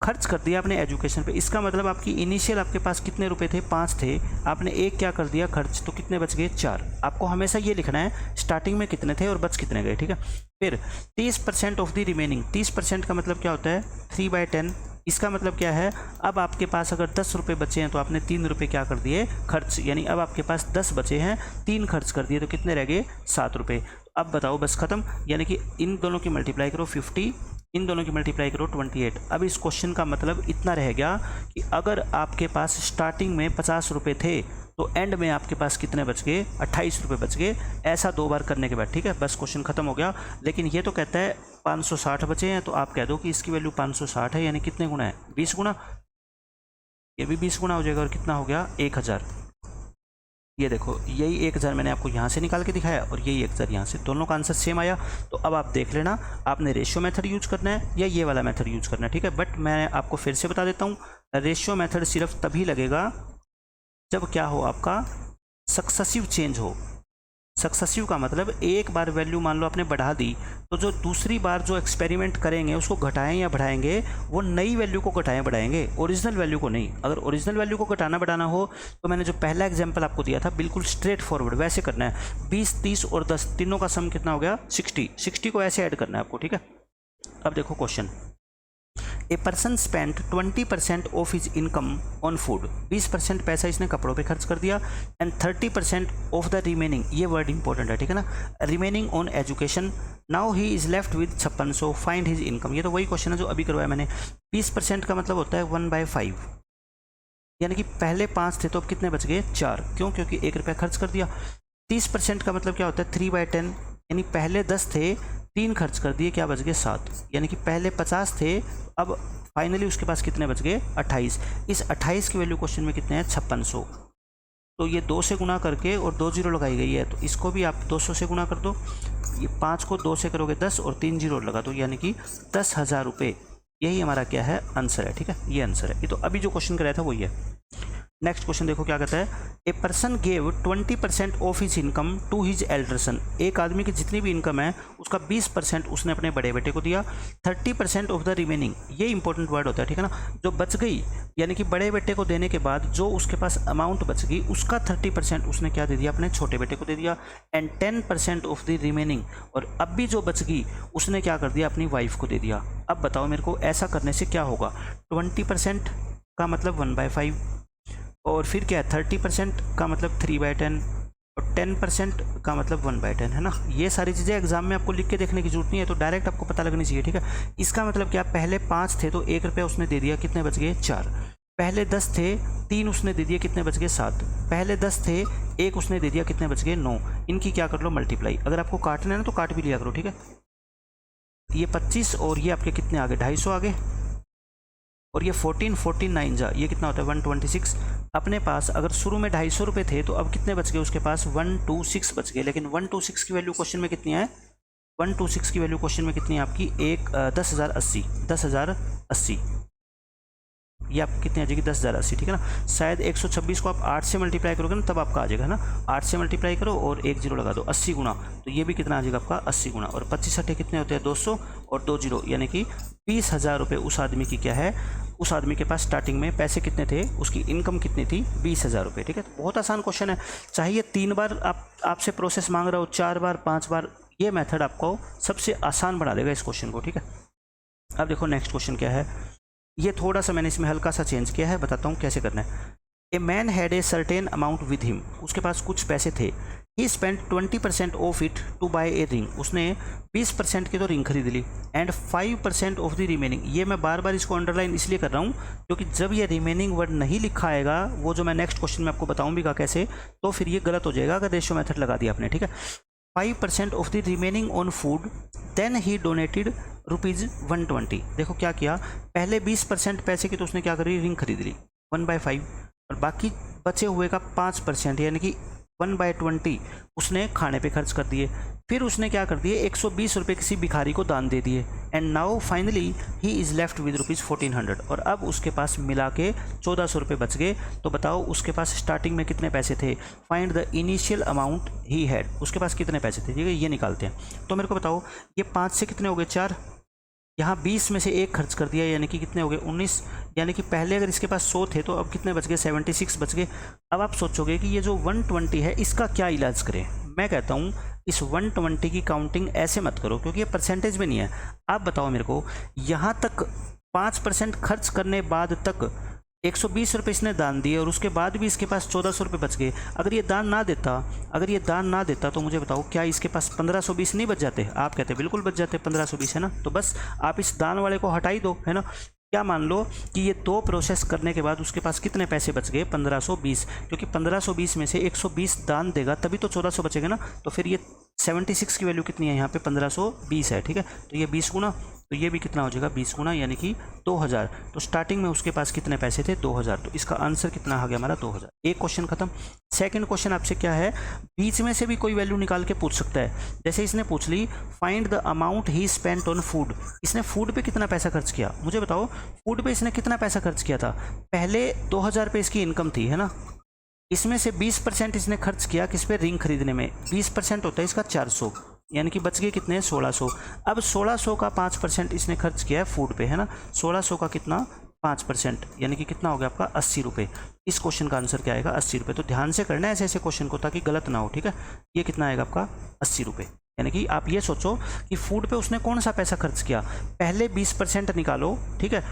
खर्च कर दिया आपने एजुकेशन पे। इसका मतलब आपकी इनिशियल आपके पास कितने रुपए थे, 5 थे, आपने 1 क्या कर दिया खर्च, तो कितने बच गए, 4। आपको हमेशा ये लिखना है स्टार्टिंग में कितने थे और बच कितने गए, ठीक है। फिर 30% ऑफ द रिमेनिंग, 30% का मतलब क्या होता है, 3/10। इसका मतलब क्या है, अब आपके पास अगर 10 रुपये बचे हैं तो आपने 3 रुपये क्या कर दिए खर्च, यानी अब आपके पास 10 बचे हैं, 3 खर्च कर दिए, तो कितने रह गए, 7 रुपये। अब बताओ बस खत्म। यानी कि इन दोनों की मल्टीप्लाई करो 50, इन दोनों की मल्टीप्लाई करो 28। अब इस क्वेश्चन का मतलब इतना रह गया कि अगर आपके पास स्टार्टिंग में 50 रुपये थे तो एंड में आपके पास कितने बच गए, 28 रुपये बच गए। ऐसा 2 बार करने के बाद, ठीक है, बस क्वेश्चन खत्म हो गया। लेकिन ये तो कहता है 560 बचे हैं, तो आप कह दो कि इसकी वैल्यू 560 है, यानी कितने गुना है, 20 गुना। ये भी 20 गुना हो जाएगा, और कितना हो गया, 1000। ये देखो यही 1000 मैंने आपको यहाँ से निकाल के दिखाया और यही 1000 यहाँ से, दोनों का आंसर सेम आया। तो अब आप देख लेना आपने रेशियो मेथड यूज करना है या ये वाला मेथड यूज करना है, ठीक है। बट मैं आपको फिर से बता देता हूँ, रेशियो मेथड सिर्फ तभी लगेगा जब क्या हो, आपका सक्सेसिव चेंज हो। सक्सेसिव का मतलब एक बार वैल्यू मान लो आपने बढ़ा दी, तो जो दूसरी बार जो एक्सपेरिमेंट करेंगे उसको घटाएं या बढ़ाएंगे, वो नई वैल्यू को घटाएं बढ़ाएंगे, ओरिजिनल वैल्यू को नहीं। अगर ओरिजिनल वैल्यू को घटाना बढ़ाना हो तो मैंने जो पहला एग्जाम्पल आपको दिया था बिल्कुल स्ट्रेट फॉरवर्ड वैसे करना है। 20, 30 और 10 तीनों का सम कितना हो गया 60 को ऐसे ऐड करना है आपको, ठीक है। अब देखो question, a person spent 20% of his income on food, 20% पैसा इसने कपड़ों पे खर्च कर दिया, एंड 30% ऑफ द रिमेनिंग, ये वर्ड इंपॉर्टेंट है, ठीक है ना, remaining on education. Now he is left with 5600, find his income. ये तो वही क्वेश्चन है जो अभी करवाया मैंने। 20% का मतलब होता है 1/5, यानी कि पहले 5 थे तो अब कितने बच गए 4, क्यों, क्योंकि 1 रुपया खर्च कर दिया। 30% का मतलब क्या होता है 3/10, यानी पहले 10 थे 3 खर्च कर दिए, क्या बच गए 7, यानी कि पहले 50 थे अब फाइनली उसके पास कितने बच गए 28। इस 28 की वैल्यू क्वेश्चन में कितने हैं 5600। तो ये 2 से गुना करके और 2 जीरो लगाई गई है, तो इसको भी आप 200 से गुना कर दो। ये 5 को 2 से करोगे 10 और 3 जीरो लगा दो, यानी कि 10,000 रुपये। यही हमारा क्या है आंसर है, ठीक है, ये आंसर है। ये तो अभी जो क्वेश्चन कराया था वही है। नेक्स्ट क्वेश्चन देखो क्या कहता है, a person gave 20% of his income to his elder son. एक आदमी की जितनी भी इनकम है उसका 20% उसने अपने बड़े बेटे को दिया। 30% ऑफ द रिमेनिंग, ये इंपॉर्टेंट वर्ड होता है, ठीक है ना, जो बच गई, यानी कि बड़े बेटे को देने के बाद जो उसके पास अमाउंट बच गई उसका 30% उसने क्या दे दिया अपने छोटे बेटे को दे दिया, एंड 10% ऑफ द रिमेनिंग, और अब भी जो बच गई उसने क्या कर दिया अपनी वाइफ को दे दिया। अब बताओ मेरे को ऐसा करने से क्या होगा, 20% का मतलब 1/5, और फिर क्या है 30% का मतलब 3/10, और 10% का मतलब 1/10, है ना। ये सारी चीज़ें एग्जाम में आपको लिख के देखने की जरूरत नहीं है, तो डायरेक्ट आपको पता लगनी चाहिए, ठीक है। इसका मतलब क्या, पहले 5 थे तो 1 रुपया उसने दे दिया, कितने बच गए 4। पहले 10 थे 3 उसने दे दिया, कितने बच गए 7। पहले 10 थे 1 उसने दे दिया, कितने बच गए 9। इनकी क्या कर लो मल्टीप्लाई, अगर आपको काटना है ना तो काट भी लिया करो, ठीक है। ये 25 और ये आपके कितने आ गए 250 आ गए, और ये 14 9 जा, ये कितना होता है 126। अपने पास अगर शुरू में 250 रुपये थे तो अब कितने बच गए उसके पास 126 बच गए, लेकिन 126 की वैल्यू क्वेश्चन में कितनी है, 126 की वैल्यू क्वेश्चन में कितनी है आपकी 10,080। ये आप कितनी आ जाएगी 10,080, ठीक है ना। शायद 126 को आप 8 से मल्टीप्लाई करोगे ना तब आपका आ जाएगा, है ना। 8 से मल्टीप्लाई करो और 1 जीरो लगा दो, 80 गुना, तो ये भी कितना आ जाएगा आपका 80 गुना, और 25 अट्ठे कितने होते हैं 200 और 2 जीरो, यानी कि 20,000 रुपये उस आदमी की क्या है, उस आदमी के पास स्टार्टिंग में पैसे कितने थे, उसकी इनकम कितनी थी 20,000 रुपये, ठीक है। तो बहुत आसान क्वेश्चन है, चाहे ये 3 बार आपसे प्रोसेस मांग रहा हो, 4 बार 5 बार, ये मेथड आपको सबसे आसान बना देगा इस क्वेश्चन को, ठीक है। अब देखो नेक्स्ट क्वेश्चन क्या है, ये थोड़ा सा मैंने इसमें हल्का सा चेंज किया है, बताता हूँ कैसे करना है। A man had a certain amount with him, उसके पास कुछ पैसे थे। He spend 20% of it to buy a ring, उसने 20% की तो रिंग खरीद ली, एंड 5% ऑफ द रिमेनिंग। ये मैं बार बार इसको अंडरलाइन इसलिए कर रहा हूँ क्योंकि जब ये रिमेनिंग वर्ड नहीं लिखा आएगा, वो जो मैं नेक्स्ट क्वेश्चन में आपको बताऊँ भी कैसे, तो फिर ये गलत हो जाएगा अगर रेशियो मेथड लगा दिया आपने, ठीक है। 5% of the remaining on food, then he donated ₹120। देखो क्या किया, पहले 20% पैसे की तो उसने क्या करी रिंग खरीद ली 1/5, और बाकी बचे हुए का 5% यानी कि 1/20 उसने खाने पे खर्च कर दिए। फिर उसने क्या कर दिए 120 रुपये किसी भिखारी को दान दे दिए, and now finally he is left with ₹1400, और अब उसके पास मिला के 1400 रुपये बच गए। तो बताओ उसके पास स्टार्टिंग में कितने पैसे थे, find the initial amount he had, उसके पास कितने पैसे थे, ठीक है, ये निकालते हैं। तो मेरे को बताओ ये 5 से कितने हो गए 4, यहाँ 20 में से 1 खर्च कर दिया, यानी कि कितने हो गए 19, यानी कि पहले अगर इसके पास 100 थे तो अब कितने बच गए 76 बच गए। अब आप सोचोगे कि ये जो 120 है इसका क्या इलाज करें। मैं कहता हूँ इस 120 की काउंटिंग ऐसे मत करो क्योंकि ये परसेंटेज में नहीं है। आप बताओ मेरे को, यहाँ तक 5% खर्च करने बाद तक 120 रुपये इसने दान दिए, और उसके बाद भी इसके पास 1400 रुपये बच गए। अगर ये दान ना देता तो मुझे बताओ क्या इसके पास 1520 नहीं बच जाते। आप कहते बिल्कुल बच जाते 1520, है ना। तो बस आप इस दान वाले को हटा ही दो, है ना। क्या मान लो कि ये 2 प्रोसेस करने के बाद उसके पास कितने पैसे बच गए 1520, क्योंकि 1520 में से 120 दान देगा तभी तो 1400 बचेगा ना। तो फिर ये 76 की वैल्यू कितनी है यहाँ पे 1520 है, ठीक है। तो ये 20 गुना, तो ये भी कितना हो जाएगा 20 गुना, यानी कि 2000। तो स्टार्टिंग में उसके पास कितने पैसे थे 2000, तो इसका आंसर कितना आ गया हमारा 2000। एक क्वेश्चन खत्म। सेकंड क्वेश्चन आपसे क्या है, बीच में से भी कोई वैल्यू निकाल के पूछ सकता है। जैसे इसने पूछ ली find the amount he spent on food, इसने फूड पे कितना पैसा खर्च किया, मुझे बताओ फूड पे इसने कितना पैसा खर्च किया था। पहले 2000 रुपये इसकी इनकम थी, है ना, इसमें से 20% इसने खर्च किया किस पे, रिंग खरीदने में। 20% होता है इसका 400, यानी कि बच गए कितने, 1600। अब 1600 का 5% इसने खर्च किया है फूड पे, है ना। 1600 का कितना, 5%, यानी कि कितना हो गया आपका 80 रुपये। इस क्वेश्चन का आंसर क्या आएगा, 80 रुपये। तो ध्यान से करना है ऐसे ऐसे क्वेश्चन को ताकि गलत ना हो, ठीक है। ये कितना आएगा आपका 80 रुपये। यानी कि आप ये सोचो कि फूड पे उसने कौन सा पैसा खर्च किया, पहले 20% निकालो, ठीक है,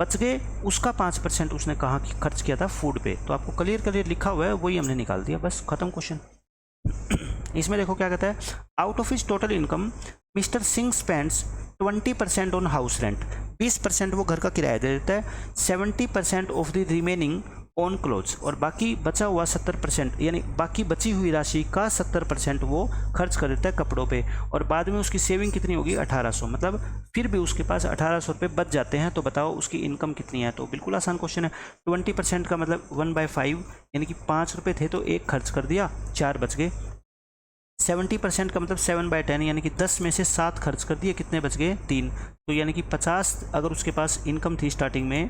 बच गए उसका 5% उसने कहाँ खर्च किया था, फूड पे। तो आपको क्लियर लिखा हुआ है, वही हमने निकाल दिया, बस खत्म क्वेश्चन। इसमें देखो क्या कहता है, out of his total income mister Singh spends 20% on house rent. 20% वो घर का किराया दे देता है, 70% of the remaining on clothes, और बाकी बचा हुआ 70%, यानी बाकी बची हुई राशि का 70% वो खर्च कर देता है कपड़ों पे। और बाद में उसकी सेविंग कितनी होगी, 1800। मतलब फिर भी उसके पास 1800 रुपये बच जाते हैं। तो बताओ उसकी इनकम कितनी है। तो बिल्कुल आसान क्वेश्चन है। 20% का मतलब 1/5, यानी कि 5 रुपये थे तो 1 खर्च कर दिया, 4 बच गए। 70% का मतलब 7/10, यानी कि 10 में से 7 खर्च कर दिए, कितने बच गए, 3। तो यानी कि 50 अगर उसके पास इनकम थी स्टार्टिंग में,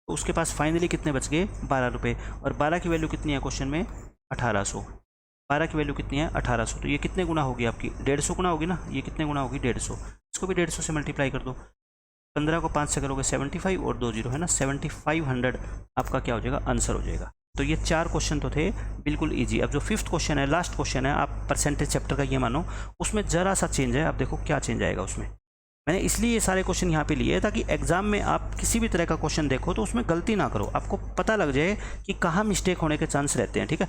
तो उसके पास फाइनली कितने बच गए, 12 रुपये। और 12 की वैल्यू कितनी है क्वेश्चन में, 1800। 12 की वैल्यू कितनी है, 1800। तो ये कितने गुना होगी आपकी, 150 गुना होगी ना। ये कितने गुना होगी, 150। इसको भी 150 से मल्टीप्लाई कर दो। 15 को 5 से करोगे 75 और 2 जीरो है ना, 7500 आपका क्या हो जाएगा, आंसर हो जाएगा। तो ये 4 क्वेश्चन तो थे बिल्कुल इजी। अब जो 5th क्वेश्चन है, लास्ट क्वेश्चन है, आप परसेंटेज चैप्टर का ये मानो, उसमें ज़रा सा चेंज है। आप देखो क्या चेंज आएगा उसमें। मैंने इसलिए ये सारे क्वेश्चन यहाँ पे लिए हैं ताकि एग्जाम में आप किसी भी तरह का क्वेश्चन देखो तो उसमें गलती ना करो, आपको पता लग जाए कि कहाँ मिस्टेक होने के चांस रहते हैं, ठीक है।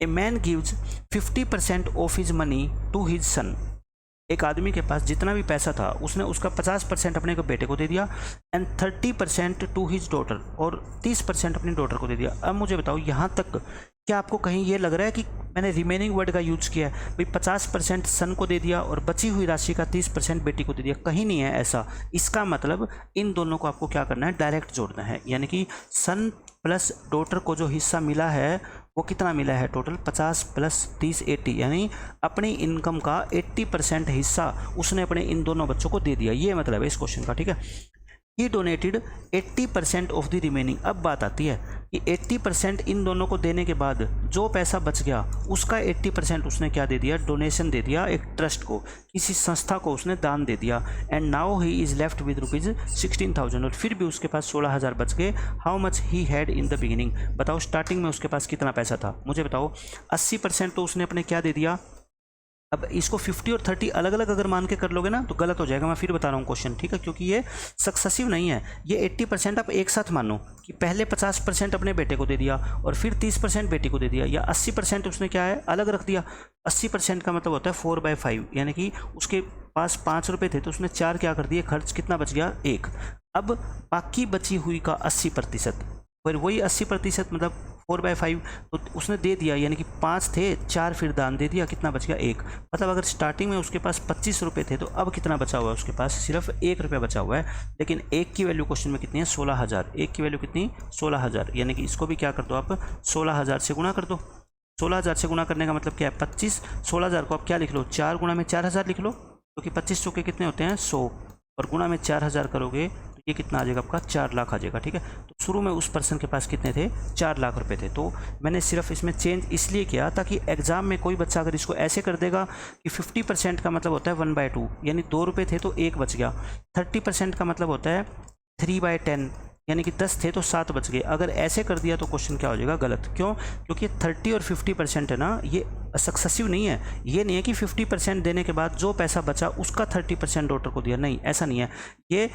A man gives 50% of his money to his son. एक आदमी के पास जितना भी पैसा था उसने उसका 50% अपने को बेटे को दे दिया, एंड 30% टू हिज डॉटर, और 30% अपनी डॉटर को दे दिया। अब मुझे बताओ यहाँ तक क्या आपको कहीं ये लग रहा है कि मैंने रिमेनिंग वर्ड का यूज किया है, भाई 50% सन को दे दिया और बची हुई राशि का 30% बेटी को दे दिया, कहीं नहीं है ऐसा। इसका मतलब इन दोनों को आपको क्या करना है, डायरेक्ट जोड़ना है। यानी कि सन प्लस डॉटर को जो हिस्सा मिला है वो कितना मिला है, टोटल 50 + 30 80, यानी अपनी इनकम का 80% हिस्सा उसने अपने इन दोनों बच्चों को दे दिया। ये मतलब है इस क्वेश्चन का, ठीक है। ही डोनेटेड 80% ऑफ द रिमेनिंग। अब बात आती है कि 80% इन दोनों को देने के बाद जो पैसा बच गया उसका 80% उसने क्या दे दिया, डोनेशन दे दिया, एक ट्रस्ट को, किसी संस्था को उसने दान दे दिया। And now he is left with ₹16,000, और फिर भी उसके पास 16,000 बच गए। How much he had in the beginning. बताओ स्टार्टिंग में उसके पास कितना पैसा था, मुझे बताओ। 80% तो उसने अपने क्या दे दिया। अब इसको 50 और 30 अलग अलग अगर मान के कर लोगे ना तो गलत हो जाएगा। मैं फिर बता रहा हूँ क्वेश्चन, ठीक है, क्योंकि ये सक्सेसिव नहीं है। ये 80% आप एक साथ मानो कि पहले 50% अपने बेटे को दे दिया और फिर 30% बेटी को दे दिया, या 80% उसने क्या है, अलग रख दिया। 80% का मतलब होता है 4/5, यानी कि उसके पास 5 रुपये थे तो उसने 4 क्या कर दिए खर्च, कितना बच गया, 1। अब बाकी बची हुई का 80%, फिर वही 80% मतलब 4/5 तो उसने दे दिया, यानी कि 5 थे, 4 फिर दान दे दिया, कितना बच गया, 1। मतलब अगर स्टार्टिंग में उसके पास 25 रुपये थे तो अब कितना बचा हुआ है, उसके पास सिर्फ 1 रुपया बचा हुआ है। लेकिन 1 की वैल्यू क्वेश्चन में कितनी है, 16,000। 1 की वैल्यू कितनी, 16,000, यानी कि इसको भी क्या कर दो आप, 16,000 से गुणा कर दो। 16,000 से गुणा करने का मतलब क्या है, 25। 16,000 को आप क्या लिख लो, 4 गुणा में 4,000 लिख लो, क्योंकि 25 चौके कितने होते हैं, 100, और गुणा में 4,000 करोगे तो ये कितना आ जाएगा आपका, 4 लाख आ जाएगा, ठीक है। तो शुरू में उस पर्सन के पास कितने थे, 4 लाख रुपए थे। तो मैंने सिर्फ इसमें चेंज इसलिए किया ताकि एग्जाम में कोई बच्चा अगर इसको ऐसे कर देगा कि 50% का मतलब होता है 1/2, यानी 2 रुपये थे तो 1 बच गया। 30% का मतलब होता है 3/10, यानी कि 10 थे तो 7 बच गए। अगर ऐसे कर दिया तो क्वेश्चन क्या हो जाएगा, गलत। क्यों, क्योंकि 30 और 50% है ना, ये सक्सेसिव नहीं है। ये नहीं है कि 50% देने के बाद जो पैसा बचा उसका 30% डॉटर को दिया, नहीं, ऐसा नहीं है। ये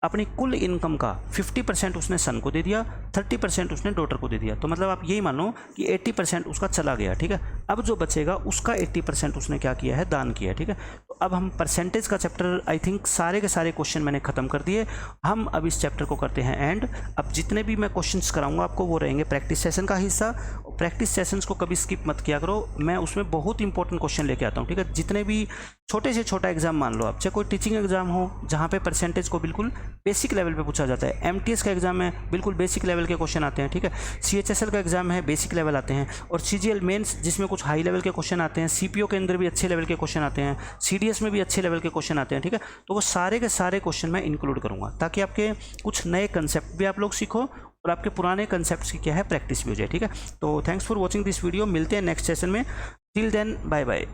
अपनी कुल इनकम का 50% उसने सन को दे दिया, 30% उसने डॉटर को दे दिया। तो मतलब आप यही मानो कि 80% उसका चला गया, ठीक है। अब जो बचेगा उसका 80% उसने क्या किया है, दान किया है, ठीक है। तो अब हम परसेंटेज का चैप्टर आई थिंक सारे के सारे क्वेश्चन मैंने खत्म कर दिए। हम अब इस चैप्टर को करते हैं एंड। अब जितने भी मैं क्वेश्चंस कराऊंगा आपको वो रहेंगे प्रैक्टिस सेशन का हिस्सा। प्रैक्टिस सेशंस को कभी स्किप मत किया करो, मैं उसमें बहुत इंपॉर्टेंट क्वेश्चन लेके आता हूँ, ठीक है। जितने भी छोटे से छोटा एग्जाम मान लो आप, चाहे कोई टीचिंग एग्जाम हो जहाँ पे परसेंटेज को बिल्कुल बेसिक लेवल पे पूछा जाता है, एमटीएस का एग्जाम है बिल्कुल बेसिक लेवल के क्वेश्चन आते हैं, ठीक है। सीएचएसएल का एग्जाम है बेसिक लेवल आते हैं, और सीजीएल मेंस जिसमें कुछ हाई लेवल के क्वेश्चन आते हैं, सीपीओ के अंदर भी अच्छे लेवल के क्वेश्चन आते हैं, सीडीएस में भी अच्छे लेवल के क्वेश्चन आते हैं, ठीक है। तो वो सारे के सारे क्वेश्चन मैं इंक्लूड करूँगा ताकि आपके कुछ नए कंसेप्ट भी आप लोग सीखो और आपके पुराने कंसेप्ट की क्या है प्रैक्टिस भी हो जाए। ठीक है, तो thanks for watching this video, मिलते हैं नेक्स्ट सेशन में। Till then bye bye.